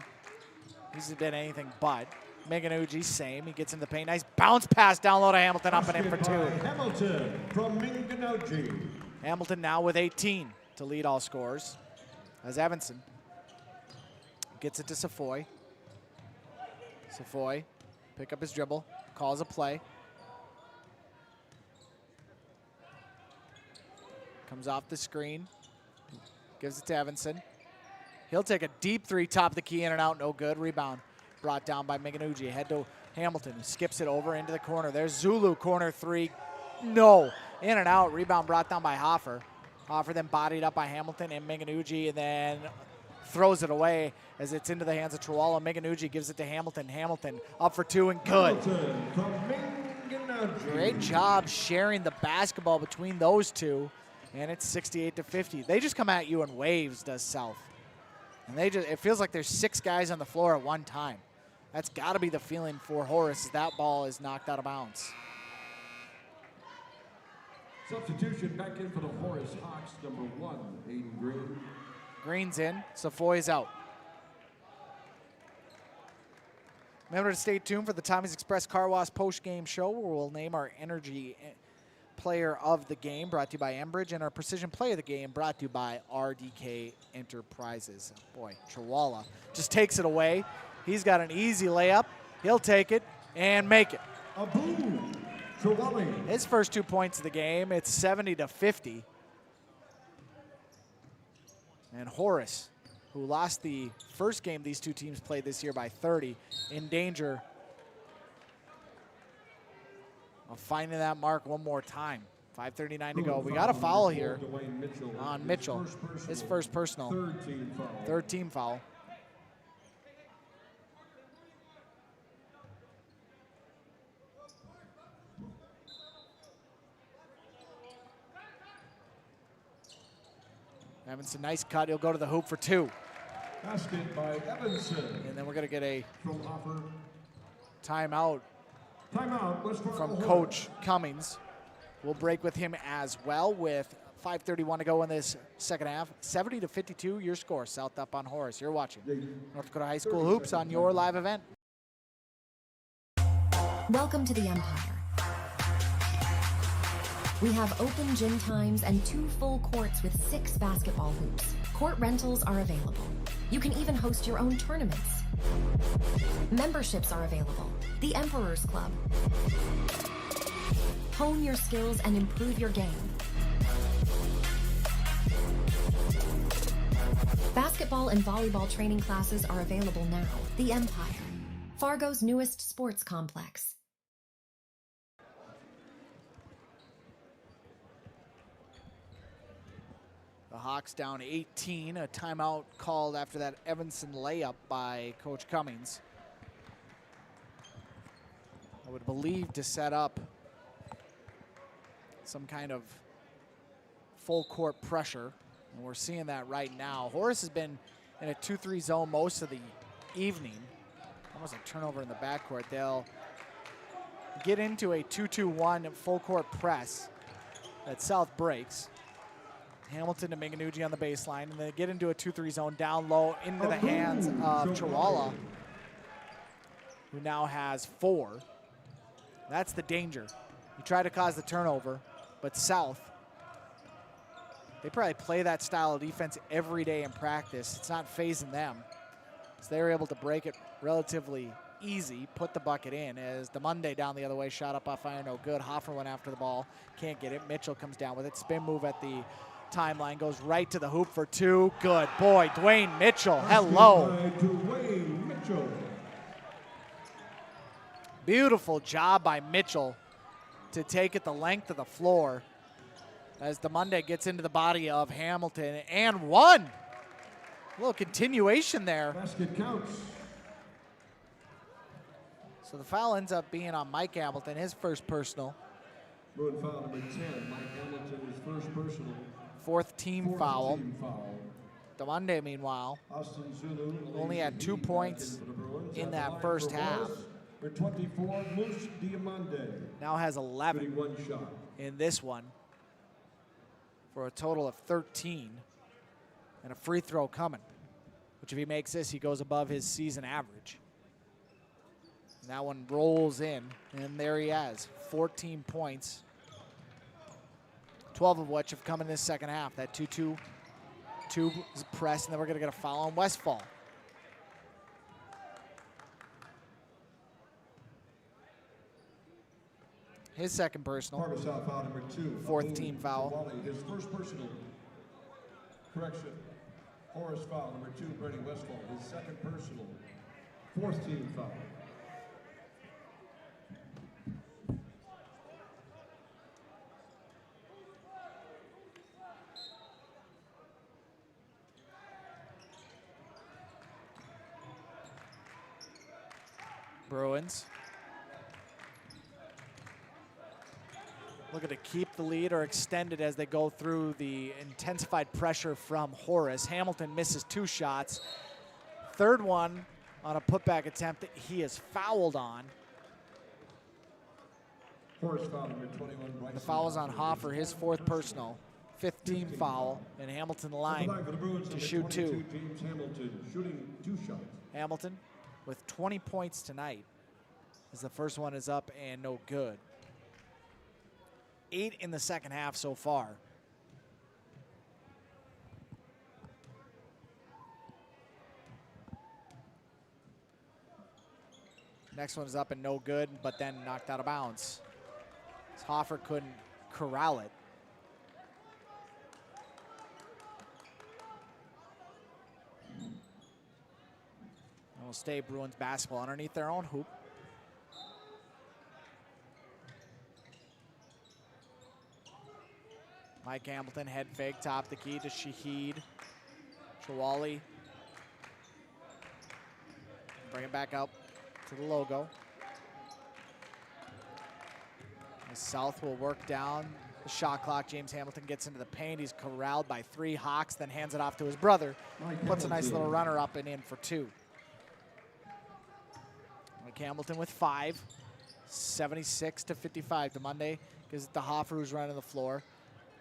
he's been anything but. Miganucci, same. He gets in the paint. Nice bounce pass down low to Hamilton, up and in for 2. Hamilton from Miganucci. Hamilton now with 18 to lead all scorers. As Evanson gets it to Safoy. Safoy, pick up his dribble, calls a play. Comes off the screen, gives it to Evanson. He'll take a deep 3, top of the key, in and out, no good. Rebound brought down by Miganucci. Head to Hamilton, who skips it over into the corner. There's Zulu, corner 3, no. In and out, rebound brought down by Hoffer. Hoffer then bodied up by Hamilton and Miganucci, and then throws it away as it's into the hands of Chihuahua. Miganucci gives it to Hamilton. Hamilton up for 2 and good. Great job sharing the basketball between those two, and it's 68-50. They just come at you in waves, does South. And it feels like there's 6 guys on the floor at one time. That's got to be the feeling for Horace as that ball is knocked out of bounds. Substitution back in for the Horace Hawks, number 1, Aiden Green. Green's in, Safoy's out. Remember to stay tuned for the Tommy's Express Car Wash post-game show, where we'll name our energy Player of the Game brought to you by Enbridge, and our Precision Player of the Game brought to you by RDK Enterprises. Boy, Chihuahua just takes it away. He's got an easy layup. He'll take it and make it. His first 2 points of the game. It's 70-50. And Horace, who lost the first game these two teams played this year by 30, in danger of finding that mark one more time. 5:39 to go. We got a foul here on Mitchell. His first personal. Third team foul. Evanson, nice cut. He'll go to the hoop for 2. Basket by Evanson. And then we're going to get a timeout West from Coach Cummings. We'll break with him as well with 5:31 to go in this second half. 70-52, your score. South up on Horace. You're watching North Dakota High School Hoops on your live event. Welcome to the Empire. We have open gym times and 2 full courts with 6 basketball hoops. Court rentals are available. You can even host your own tournaments. Memberships are available. The Emperor's Club. Hone your skills and improve your game. Basketball and volleyball training classes are available now. The Empire, Fargo's newest sports complex. The Hawks down 18, a timeout called after that Evanson layup by Coach Cummings. I would believe to set up some kind of full court pressure, and we're seeing that right now. Horace has been in a 2-3 zone most of the evening. Almost a turnover in the backcourt. They'll get into a 2-2-1 full court press that South breaks. Hamilton to Minganucci on the baseline, and then get into a 2-3 zone down low into the hands of Chihuahua, who now has 4. That's the danger. You try to cause the turnover, but South, they probably play that style of defense every day in practice. It's not phasing them. So they were able to break it relatively easy, put the bucket in, as DeMonday down the other way, shot up off iron, no good. Hoffer went after the ball, can't get it. Mitchell comes down with it, spin move at the timeline, goes right to the hoop for 2. Good boy, Dwayne Mitchell. Hello. Dwayne Mitchell. Beautiful job by Mitchell to take it the length of the floor as DeMonday gets into the body of Hamilton and 1. A little continuation there. Basket counts. So the foul ends up being on Mike Hamilton, his first personal. Bruin foul number 10, Mike Hamilton, his first personal. 4th team foul. DeMonday, meanwhile, only had 2 points in that first half. For 24, Moose Diamande. Now has 11 shot in this one for a total of 13. And a free throw coming, which if he makes this, he goes above his season average. And that one rolls in, and there he has 14 points. 12 of which have come in this second half. That 2-2 is pressed, and then we're going to get a foul on Westfall. His second personal. Foul number 2. 4th team foul. His first personal. Correction. Horace foul number 2, Brady Westfall. His second personal. 4th team foul. Bruins looking to keep the lead or extend it as they go through the intensified pressure from Horace. Hamilton misses 2 shots. Third one on a putback attempt that he is fouled on. Horace foul number 21. The foul is on Hoffer, his 4th personal. 5th team foul, and Hamilton line to shoot 2. James Hamilton shooting 2 shots. Hamilton with 20 points tonight as the first one is up and no good. 8 in the second half so far. Next one is up and no good, but then knocked out of bounds. Hoffer couldn't corral it. Will stay Bruins basketball underneath their own hoop. Mike Hamilton, head fake, top the key to Shahid. Chawali. Bring it back up to the logo. The South will work down the shot clock. James Hamilton gets into the paint. He's corralled by 3 Hawks, then hands it off to his brother. Puts a nice little runner up and in for 2. Mike Hamilton with 5. 76-55 to Monday. Gives it to Hoffer, who's running the floor.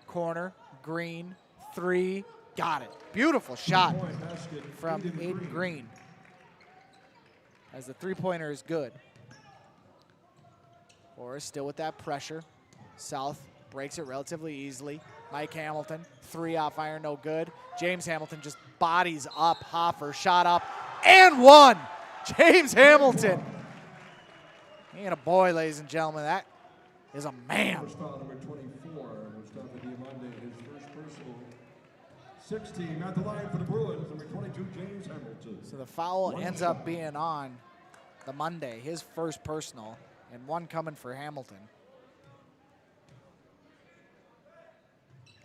Corner, Green, 3, got it. Beautiful shot from Aiden Green. As the three-pointer is good. Horace still with that pressure. South breaks it relatively easily. Mike Hamilton, 3 off iron, no good. James Hamilton just bodies up Hoffer, shot up, and 1! James Hamilton. He ain't a boy, ladies and gentlemen. That is a man. First foul, number 24, Mustafa Diamande, his first personal. 16 at the line for the Bruins, number 22, James Hamilton. So the foul ends up being on the Monday, his first personal, and 1 coming for Hamilton.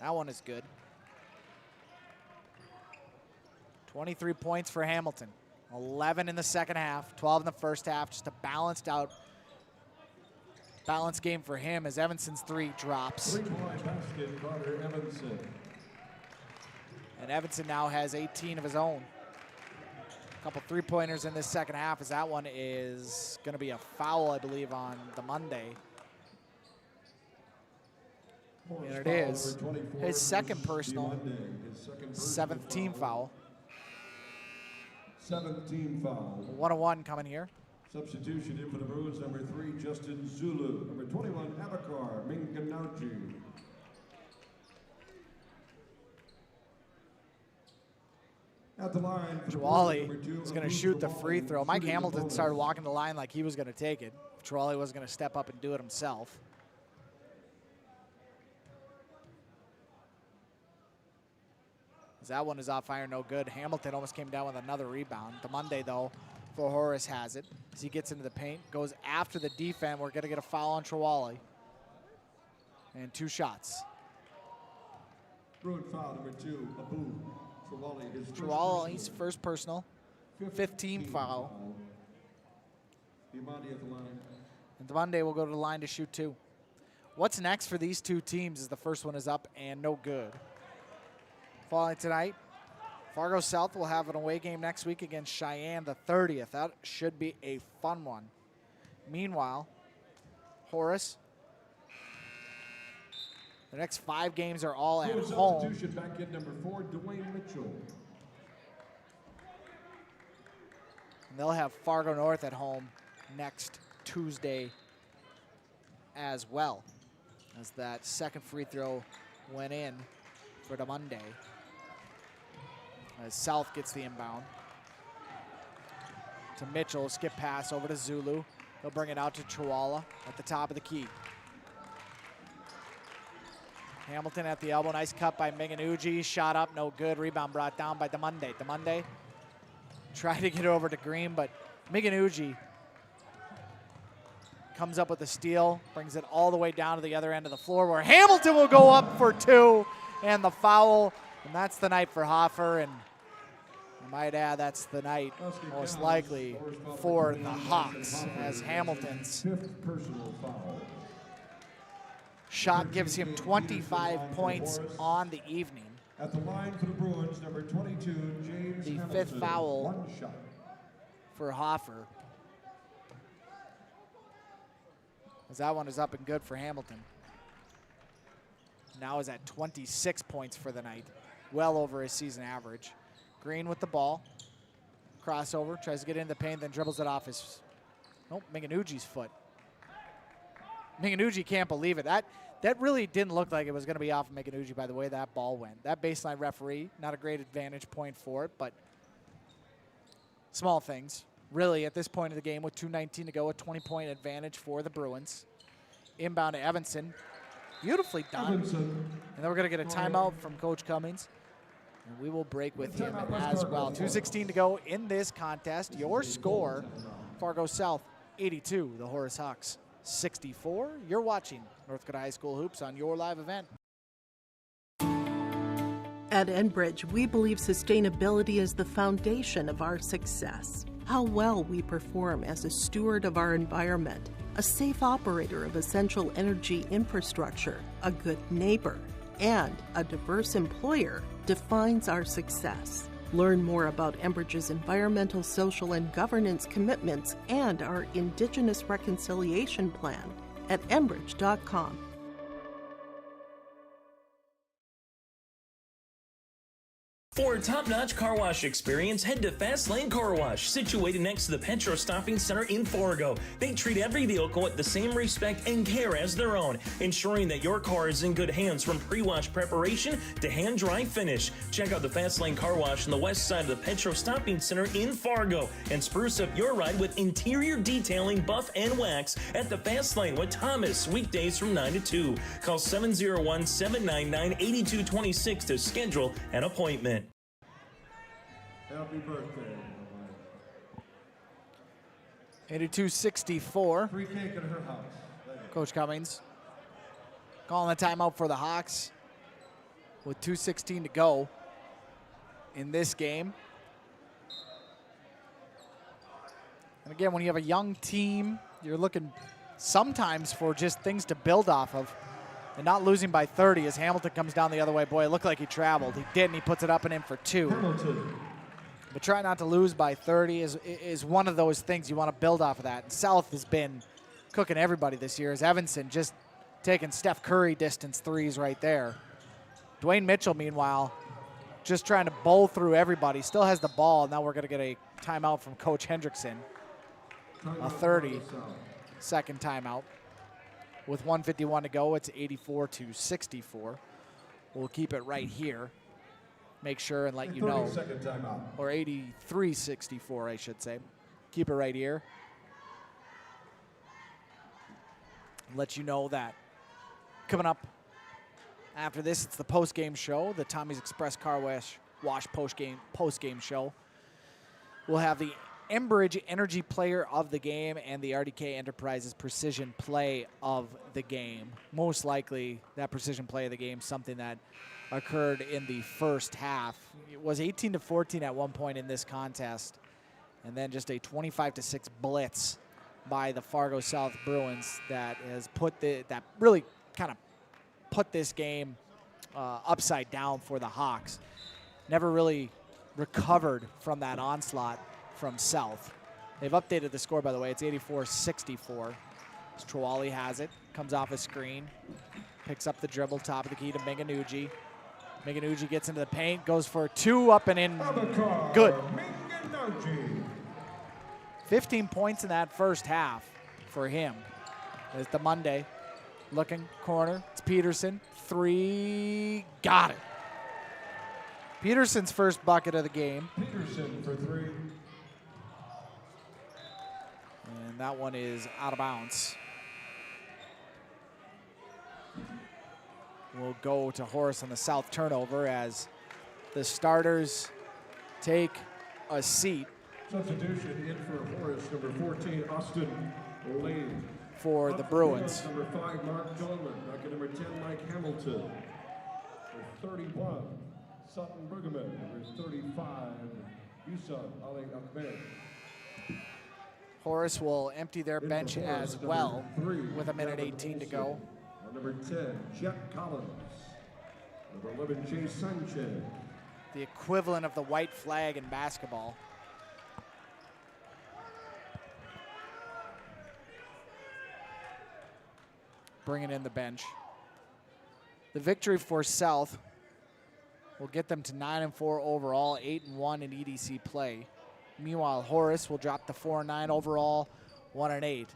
That one is good. 23 points for Hamilton. 11 in the second half, 12 in the first half. Just a balanced game for him as Evanson's 3 drops. 3-point basket, Carter Evanson. And Evanson now has 18 of his own. A couple 3-pointers in this second half as that one is going to be a foul, I believe, on the Monday. And it is his second personal, 7th team foul. 7th team foul. 1-1 coming here. Substitution in for the Bruins, number 3, Justin Zulu. Number 21, Abakar Minganauchi. At the line, Chawali is going to shoot the free throw. Mike Hamilton started walking the line like he was going to take it. Chawali was going to step up and do it himself. As that one is off iron, no good. Hamilton almost came down with another rebound. The Monday, though, for Horace has it. As he gets into the paint, goes after the defense. We're going to get a foul on Chawali. And 2 shots. Bruin foul number 2, Abu. Chawali's first personal. 5th team foul. Diamande at the line. And Diamande will go to the line to shoot 2. What's next for these 2 teams is the first one is up and no good. Following tonight, Fargo South will have an away game next week against Cheyenne the 30th. That should be a fun one. Meanwhile, Horace, the next 5 games are all at home. Substitution back in number 4, Dwayne Mitchell. And they'll have Fargo North at home next Tuesday as well, as that second free throw went in for the Monday. As South gets the inbound. To Mitchell, skip pass over to Zulu. He'll bring it out to Chawala at the top of the key. Hamilton at the elbow, nice cut by Minganuji. Shot up, no good. Rebound brought down by Diamande. Diamande tried to get it over to Green, but Minganuji comes up with a steal, brings it all the way down to the other end of the floor where Hamilton will go up for 2, and the foul. And that's the night for Hoffer, and I might add that's the night most likely for the Hawks, as Hamilton's 5th personal foul. shot gives him 25 points on the evening. At the line for the Bruins, number 22, James The Hamilton. 5th foul 1 shot. for Hoffer. As that one is up and good for Hamilton. Now is at 26 points for the night. Well over his season average. Green with the ball. Crossover, tries to get into the paint, then dribbles it off his, Minganuji's foot. Minganuji can't believe it. That really didn't look like it was going to be off of Meganucci by the way that ball went. That baseline referee, not a great advantage point for it, but small things. Really, at this point of the game with 2:19 to go, a 20-point advantage for the Bruins. Inbound to Evanson. Beautifully done. And then we're going to get a timeout from Coach Cummings. And we will break with him as well. 2:16 to go in this contest. Your score, Fargo South 82, the Horace Hawks 64. You're watching North Dakota High School Hoops on your live event. At Enbridge, we believe sustainability is the foundation of our success. How well we perform as a steward of our environment, a safe operator of essential energy infrastructure, a good neighbor, and a diverse employer defines our success. Learn more about Enbridge's environmental, social, and governance commitments and our Indigenous Reconciliation Plan at enbridge.com. For a top-notch car wash experience, head to Fast Lane Car Wash, situated next to the Petro Stopping Center in Fargo. They treat every vehicle with the same respect and care as their own, ensuring that your car is in good hands from pre-wash preparation to hand-dry finish. Check out the Fast Lane Car Wash on the west side of the Petro Stopping Center in Fargo and spruce up your ride with interior detailing, buff, and wax at the Fast Lane with Thomas, weekdays from 9 to 2. Call 701-799-8226 to schedule an appointment. Happy birthday. 82-64. Free cake at her house. Coach Cummings calling a timeout for the Hawks with 2:16 to go in this game. And again, when you have a young team, you're looking sometimes for just things to build off of. And not losing by 30 as Hamilton comes down the other way. Boy, it looked like he traveled. He didn't. He puts it up and in for 2. Hamilton. But try not to lose by 30 is one of those things you want to build off of that. And South has been cooking everybody this year as Evanson just taking Steph Curry distance threes right there. Dwayne Mitchell, meanwhile, just trying to bowl through everybody. Still has the ball. Now we're going to get a timeout from Coach Hendrickson. A 30-second timeout. With 1:51 to go, it's 84-64. We'll keep it right here. Make sure and let you know. 30-second timeout. Or 83-64, I should say. Keep it right here. Let you know that coming up after this, it's the post-game show, the Tommy's Express Car Wash post-game show. We'll have the Enbridge Energy Player of the Game and the RDK Enterprises Precision Play of the Game. Most likely that Precision Play of the Game, something that occurred in the first half. It was 18-14 at one point in this contest, and then just a 25-6 blitz by the Fargo South Bruins that has that really kind of put this game upside down for the Hawks. Never really recovered from that onslaught from South. They've updated the score, by the way. It's 84-64. Trewally has it, comes off a screen, picks up the dribble, top of the key to Meganucci. Meganucci gets into the paint, goes for 2, up and in. Good. 15 points in that first half for him. There's the Monday. Looking, corner, it's Peterson. 3, got it. Peterson's first bucket of the game. Peterson for 3. And that one is out of bounds. We'll go to Horace on the South turnover as the starters take a seat. Substitution in for Horace, number 14, Austin Lane. For the Bruins. Number 5, Mark Dolman. Back at number 10, Mike Hamilton. Number 31, Sutton Bergman. Number 35, Yusuf Ali Ahmed. Horace will empty their bench as well with 1:18 to go. Number 10, Jack Collins. Number 11, Jay Sanchez. The equivalent of the white flag in basketball. Bringing in the bench. The victory for South will get them to 9-4 overall, 8-1 in EDC play. Meanwhile, Horace will drop to 4-9 overall, 1-8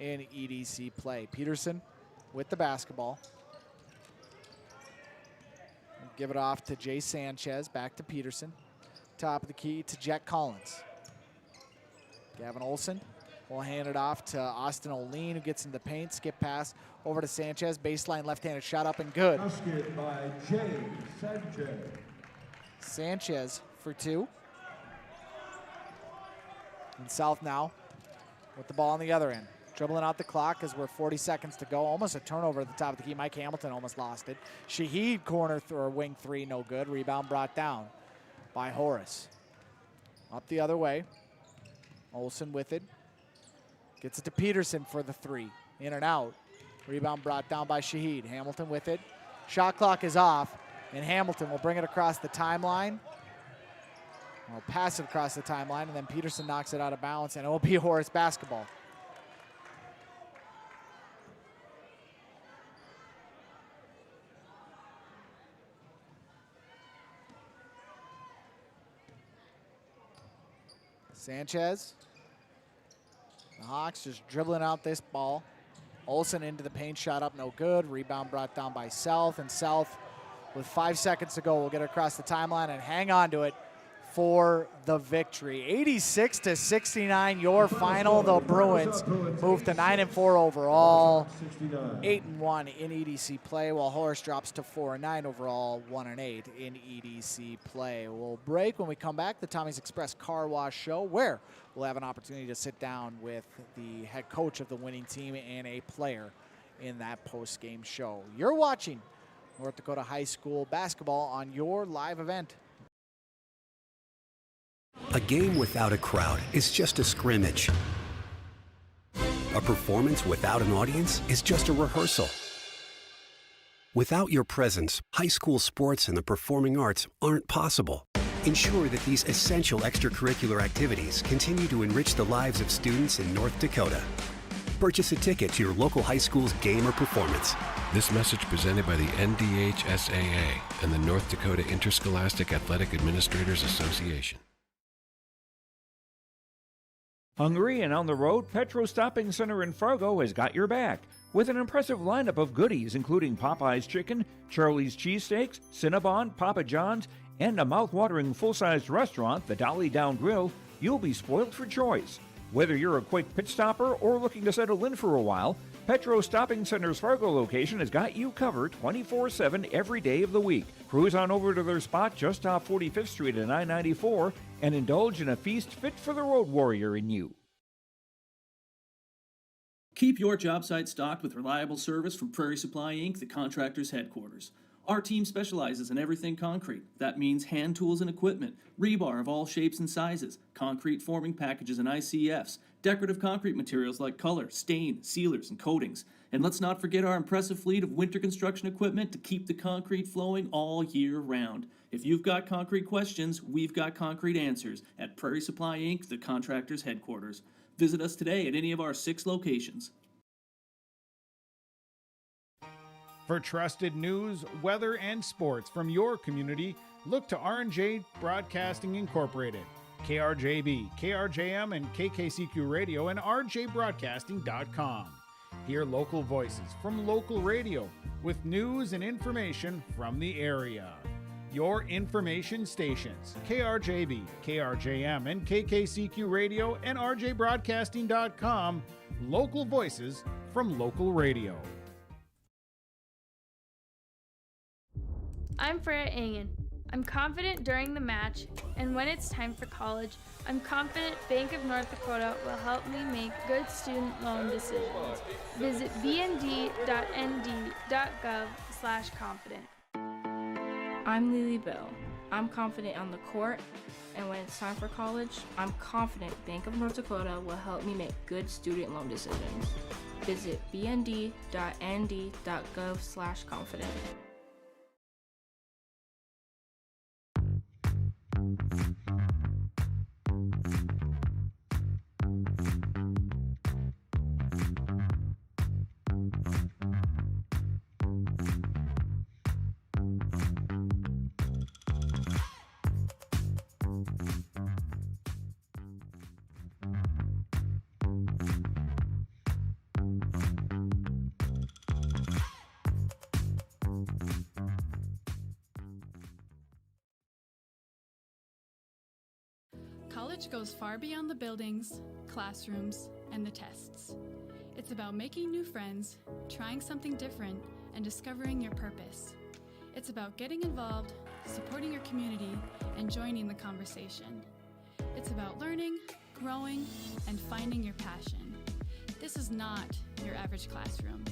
in EDC play. Peterson with the basketball. give it off to Jay Sanchez, back to Peterson. Top of the key to Jet Collins. Gavin Olson will hand it off to Austin O'Lean, who gets in the paint. Skip pass over to Sanchez. Baseline left-handed shot up and good. Basket by Jay Sanchez. Sanchez for 2. And South now with the ball on the other end. Dribbling out the clock as we're 40 seconds to go. Almost a turnover at the top of the key. Mike Hamilton almost lost it. Shaheed corner or wing 3, no good. Rebound brought down by Horace. Up the other way. Olsen with it. Gets it to Peterson for the 3. In and out. Rebound brought down by Shaheed. Hamilton with it. Shot clock is off, and Hamilton will bring it across the timeline. Will pass it across the timeline, and then Peterson knocks it out of bounds, and it will be Horace basketball. Sanchez. The Hawks just dribbling out this ball. Olsen into the paint, shot up, no good. Rebound brought down by South, and South, with 5 seconds to go, will get across the timeline and hang on to it for the victory. 86-69, your final. The Bruins move to 9-4 overall, 8-1 in EDC play, while Horace drops to 4-9 overall, 1-8 in EDC play. We'll break. When we come back, the Tommy's Express Car Wash Show, where we'll have an opportunity to sit down with the head coach of the winning team and a player in that post-game show. You're watching North Dakota High School basketball on your live event. A game without a crowd is just a scrimmage. A performance without an audience is just a rehearsal. Without your presence, high school sports and the performing arts aren't possible. Ensure that these essential extracurricular activities continue to enrich the lives of students in North Dakota. Purchase a ticket to your local high school's game or performance. This message presented by the NDHSAA and the North Dakota Interscholastic Athletic Administrators Association. Hungry and on the road, Petro Stopping Center in Fargo has got your back with an impressive lineup of goodies including Popeye's Chicken, Charlie's Cheesesteaks, Cinnabon, Papa John's, and a mouth-watering full-sized restaurant, the Dolly Down Grill. You'll be spoiled for choice. Whether you're a quick pit stopper or looking to settle in for a while, Petro Stopping Center's Fargo location has got you covered 24/7 every day of the week. Cruise on over to their spot just off 45th Street at I-94 and indulge in a feast fit for the road warrior in you. Keep your job site stocked with reliable service from Prairie Supply Inc., the contractor's headquarters. Our team specializes in everything concrete. That means hand tools and equipment, rebar of all shapes and sizes, concrete forming packages and ICFs, decorative concrete materials like color, stain, sealers, and coatings. And let's not forget our impressive fleet of winter construction equipment to keep the concrete flowing all year round. If you've got concrete questions, we've got concrete answers at Prairie Supply Inc., the contractor's headquarters. Visit us today at any of our 6 locations. For trusted news, weather, and sports from your community, look to R&J Broadcasting Incorporated, KRJB, KRJM, and KKCQ Radio, and rjbroadcasting.com. Hear local voices from local radio with news and information from the area. Your information stations, KRJB, KRJM, and KKCQ Radio, and rjbroadcasting.com. Local voices from local radio. I'm Freya Engen. I'm confident during the match, and when it's time for college, I'm confident Bank of North Dakota will help me make good student loan decisions. Visit bnd.nd.gov/confident. I'm Lily Bill. I'm confident on the court, and when it's time for college, I'm confident Bank of North Dakota will help me make good student loan decisions. Visit bnd.nd.gov/confident. Thank you. College goes far beyond the buildings, classrooms, and the tests. It's about making new friends, trying something different, and discovering your purpose. It's about getting involved, supporting your community, and joining the conversation. It's about learning, growing, and finding your passion. This is not your average classroom.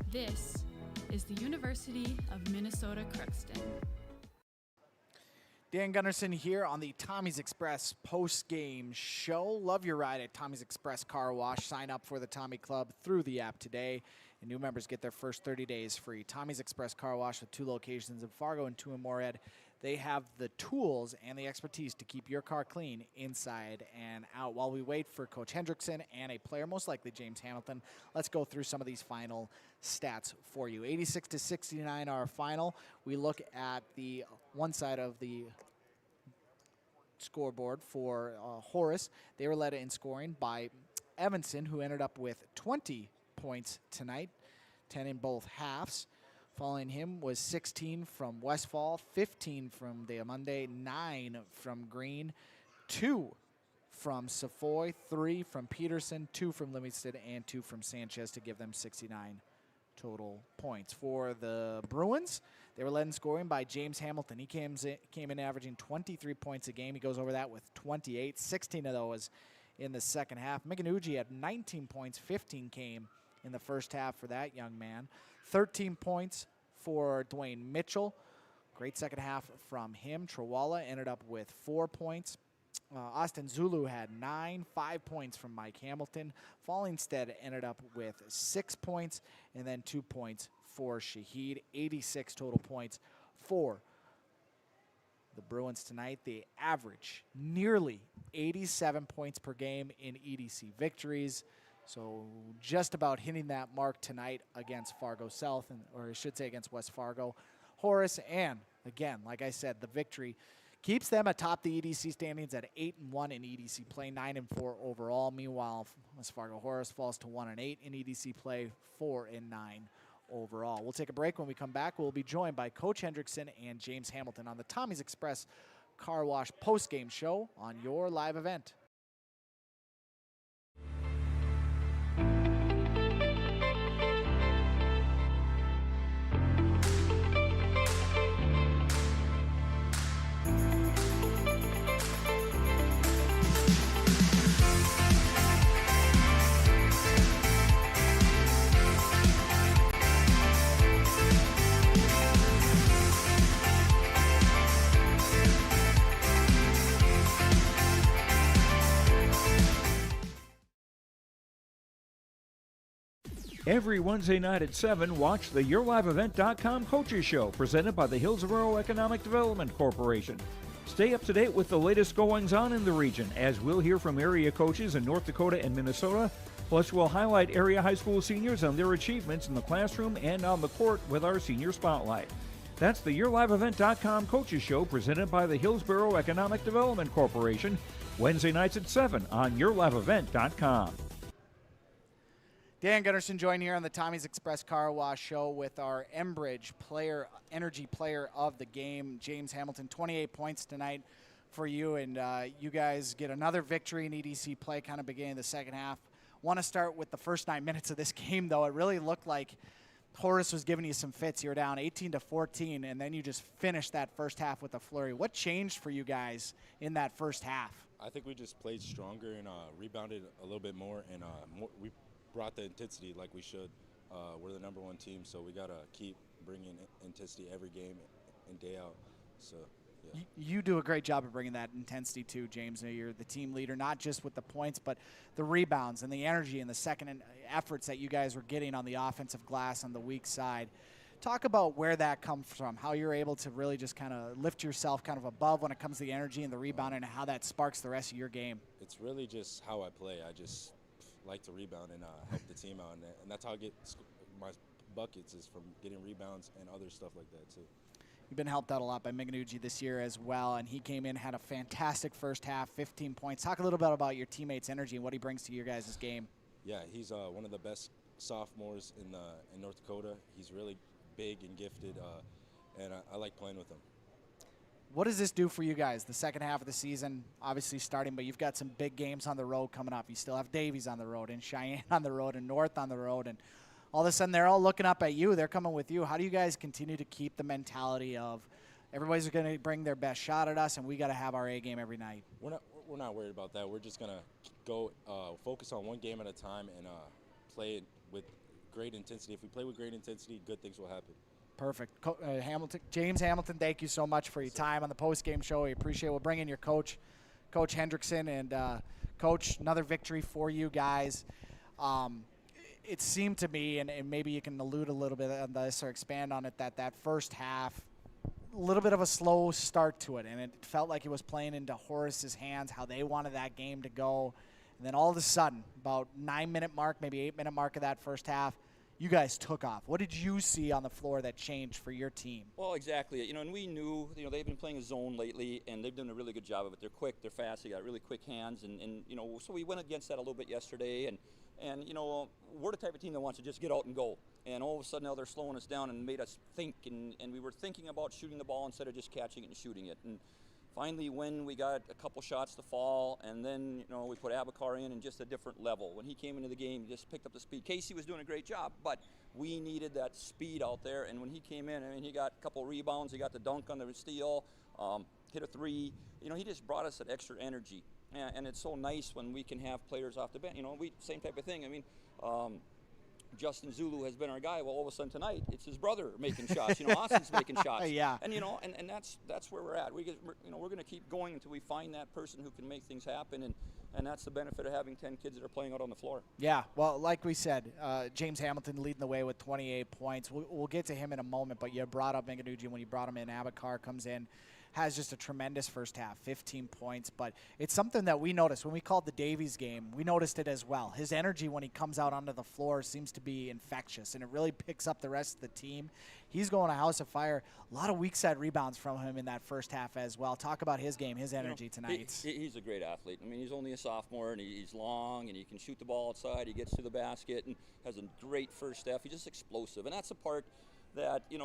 This is the University of Minnesota Crookston. Dan Gunnarsson here on the Tommy's Express post-game show. Love your ride at Tommy's Express Car Wash. Sign up for the Tommy Club through the app today, and new members get their first 30 days free. Tommy's Express Car Wash with 2 locations in Fargo and 2 in Moorhead. They have the tools and the expertise to keep your car clean inside and out. While we wait for Coach Hendrickson and a player, most likely James Hamilton, let's go through some of these final stats for you. 86-69 our final. We look at the one side of the scoreboard for Horace. They were led in scoring by Evanson, who ended up with 20 points tonight, 10 in both halves. Following him was 16 from Westfall, 15 from Diamande, 9 from Green, 2 from Savoy, 3 from Peterson, 2 from Livingston, and 2 from Sanchez to give them 69 total points. For the Bruins, they were led in scoring by James Hamilton. He came in averaging 23 points a game. He goes over that with 28. 16 of those in the second half. Miganugi had 19 points. 15 came in the first half for that young man. 13 points for Dwayne Mitchell. Great second half from him. Trawala ended up with 4 points. Austin Zulu had 9, 5 points from Mike Hamilton. Fallingstead ended up with 6 points, and then 2 points for Shahid. 86 total points for the Bruins tonight. They average nearly 87 points per game in EDC victories. So just about hitting that mark tonight against Fargo South, or I should say against West Fargo. Horace, and again, like I said, the victory keeps them atop the EDC standings at 8-1 in EDC play, 9-4 overall. Meanwhile, West Fargo Horace falls to 1-8 in EDC play, 4-9 overall. We'll take a break. When we come back, we'll be joined by Coach Hendrickson and James Hamilton on the Tommy's Express Car Wash post-game show on your live event. Every Wednesday night at 7, watch the YourLiveEvent.com Coaches Show, presented by the Hillsborough Economic Development Corporation. Stay up to date with the latest goings-on in the region, as we'll hear from area coaches in North Dakota and Minnesota. Plus, we'll highlight area high school seniors and their achievements in the classroom and on the court with our Senior Spotlight. That's the YourLiveEvent.com Coaches Show, presented by the Hillsborough Economic Development Corporation, Wednesday nights at 7 on YourLiveEvent.com. Dan Gunnarsson joined here on the Tommy's Express Car Wash show with our Enbridge energy player of the game, James Hamilton. 28 points tonight for you, and you guys get another victory in EDC play kind of beginning the second half. Want to start with the first 9 minutes of this game, though. It really looked like Horace was giving you some fits. You were down 18-14, and then you just finished that first half with a flurry. What changed for you guys in that first half? I think we just played stronger and rebounded a little bit more, and we brought the intensity like we should. We're the number 1 team, so we got to keep bringing intensity every game and day out. So, yeah. You do a great job of bringing that intensity too, James. You're the team leader, not just with the points, but the rebounds and the energy and the second efforts that you guys were getting on the offensive glass on the weak side. Talk about where that comes from, how you're able to really just kind of lift yourself kind of above when it comes to the energy and the rebounding, and how that sparks the rest of your game. It's really just how I play. I just like to rebound and help the team out, and that's how I get my buckets, is from getting rebounds and other stuff like that too. You've been helped out a lot by Miganugi this year as well, and he came in, had a fantastic first half, 15 points. Talk a little bit about your teammates' energy and what he brings to your guys' game. Yeah, he's one of the best sophomores in North Dakota. He's really big and gifted, and I like playing with him. What does this do for you guys? The second half of the season, obviously starting, but you've got some big games on the road coming up. You still have Davies on the road and Cheyenne on the road and North on the road, and all of a sudden they're all looking up at you. They're coming with you. How do you guys continue to keep the mentality of everybody's going to bring their best shot at us, and we got to have our A game every night? We're not worried about that. We're just gonna go focus on one game at a time and play it with great intensity. If we play with great intensity, good things will happen. Perfect. James Hamilton, thank you so much for your time on the post-game show. We appreciate it. We'll bring in your coach, Coach Hendrickson. And, Coach, another victory for you guys. It seemed to me, and maybe you can allude a little bit on this or expand on it, that first half, a little bit of a slow start to it, and it felt like it was playing into Horace's hands, how they wanted that game to go. And then all of a sudden, about 9-minute mark, maybe 8-minute mark of that first half, you guys took off. What did you see on the floor that changed for your team? Well, exactly. And we knew, they've been playing a zone lately, and they've done a really good job of it. They're quick, they're fast, they got really quick hands, and so we went against that a little bit yesterday, and we're the type of team that wants to just get out and go. And all of a sudden now they're slowing us down and made us think, and we were thinking about shooting the ball instead of just catching it and shooting it. And finally, when we got a couple shots to fall, and then we put Abakar in just a different level. When he came into the game, he just picked up the speed. Casey was doing a great job, but we needed that speed out there. And when he came in, he got a couple rebounds. He got the dunk on the steal, hit a three. He just brought us that extra energy. And it's so nice when we can have players off the bench. Same type of thing. Justin Zulu has been our guy. Well, all of a sudden tonight, it's his brother making shots. Austin's making shots. Yeah. And and that's where we're at. We're going to keep going until we find that person who can make things happen. And that's the benefit of having 10 kids that are playing out on the floor. Yeah. Well, like we said, James Hamilton leading the way with 28 points. We'll get to him in a moment. But you brought up Manganuji when you brought him in. Abakar comes in. Has just a tremendous first half, 15 points. But it's something that we noticed when we called the Davies game. We noticed it as well. His energy when he comes out onto the floor seems to be infectious, and it really picks up the rest of the team. He's going a house of fire. A lot of weak side rebounds from him in that first half as well. Talk about his game, his energy tonight. He's a great athlete. He's only a sophomore, and he's long, and he can shoot the ball outside. He gets to the basket and has a great first step. He's just explosive, and that's the part that a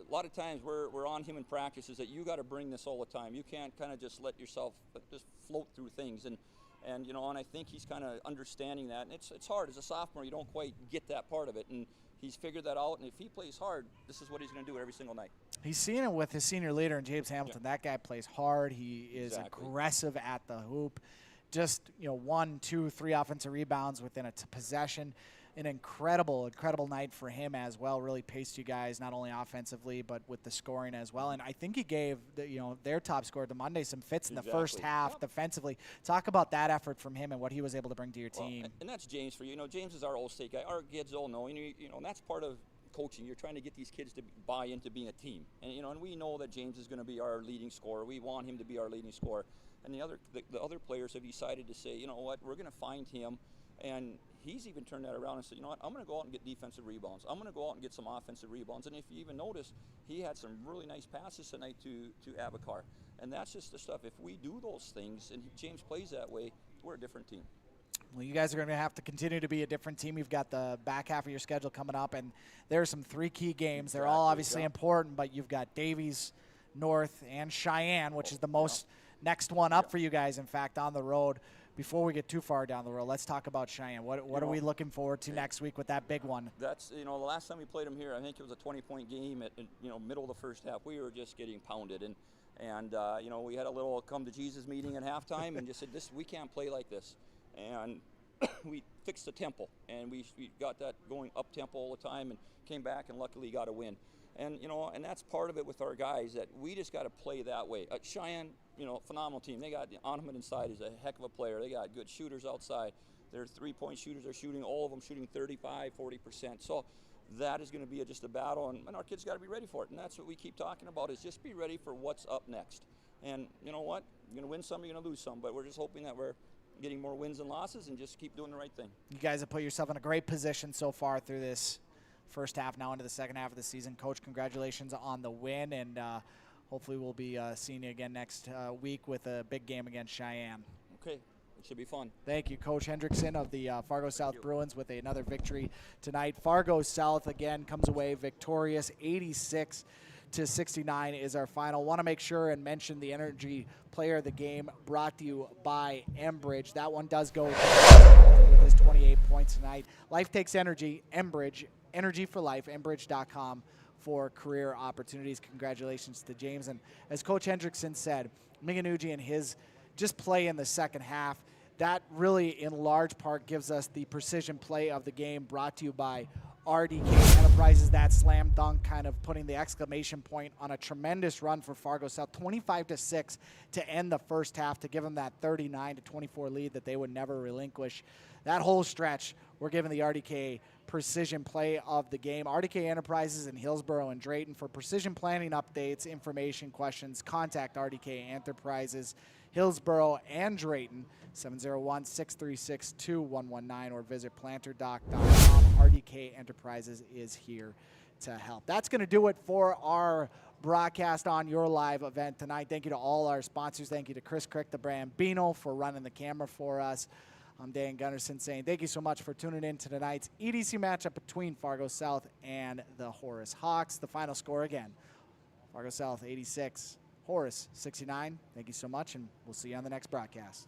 lot of times we're on him in practice is that you got to bring this all the time. You can't kind of just let yourself just float through things, and I think he's kind of understanding that. And it's hard as a sophomore. You don't quite get that part of it, and he's figured that out. And if he plays hard, this is what he's going to do every single night. He's seen it with his senior leader in James Hamilton. Yeah. That guy plays hard. He is aggressive at the hoop. Just 1, 2, 3 offensive rebounds within a possession. An incredible night for him as well. Really paced you guys not only offensively but with the scoring as well. And I think he gave their top scorer, the Monday, some fits in the first half defensively. Talk about that effort from him and what he was able to bring to your team. And that's James for you. James is our All-State guy. Our kids all know, and that's part of coaching. You're trying to get these kids to buy into being a team. And and we know that James is going to be our leading scorer. We want him to be our leading scorer. And the other players have decided to say, what, we're going to find him. And he's even turned that around and said, what, I'm going to go out and get defensive rebounds. I'm going to go out and get some offensive rebounds. And if you even notice, he had some really nice passes tonight to Abakar. And that's just the stuff. If we do those things and James plays that way, we're a different team. Well, you guys are going to have to continue to be a different team. You've got the back half of your schedule coming up, and there are some 3 key games. They're all obviously important, but you've got Davies, North, and Cheyenne, which is the most next one up for you guys, in fact, on the road. Before we get too far down the road, let's talk about Cheyenne. What are we looking forward to next week with that big one? That's, the last time we played them here, I think it was a 20-point game at, middle of the first half. We were just getting pounded. And we had a little come to Jesus meeting at halftime and just said, we can't play like this. And we fixed the tempo, and we got that going up tempo all the time and came back and luckily got a win. And, and that's part of it with our guys, that we just got to play that way. Cheyenne, phenomenal team. They got Ahmed inside, is a heck of a player. They got good shooters outside. Their 3-point shooters are shooting, all of them shooting 35, 40%. So that is going to be just a battle, and our kids got to be ready for it. And that's what we keep talking about, is just be ready for what's up next. And you know what? You're going to win some, you're going to lose some, but we're just hoping that we're getting more wins than losses and just keep doing the right thing. You guys have put yourself in a great position so far through this first half, now into the second half of the season. Coach, congratulations on the win, and hopefully we'll be seeing you again next week with a big game against Cheyenne. Okay, it should be fun. Thank you, Coach Hendrickson of the Fargo South Bruins with another victory tonight. Fargo South, again, comes away victorious, 86 69 is our final. Want to make sure and mention the Energy Player of the Game brought to you by Enbridge. That one does go with his 28 points tonight. Life takes energy. Enbridge, energy for life. Enbridge.com for career opportunities. Congratulations to James. And as Coach Hendrickson said, Minganugi and his just play in the second half, that really in large part gives us the precision play of the game, brought to you by RDK Enterprises. That slam dunk kind of putting the exclamation point on a tremendous run for Fargo South, 25-6 to end the first half, to give them that 39-24 lead that they would never relinquish. That whole stretch, we're giving the RDK precision play of the game. RDK Enterprises in Hillsborough and Drayton. For precision planning updates, information, questions, contact RDK Enterprises, Hillsborough and Drayton, 701-636-2119, or visit planterdoc.com. RDK Enterprises is here to help. That's going to do it for our broadcast on your live event tonight. Thank you to all our sponsors. Thank you to Chris Crick, the Brambino, for running the camera for us. I'm Dan Gunnarsson saying thank you so much for tuning in to tonight's EDC matchup between Fargo South and the Horace Hawks. The final score again, Fargo South 86, Horace 69. Thank you so much, and we'll see you on the next broadcast.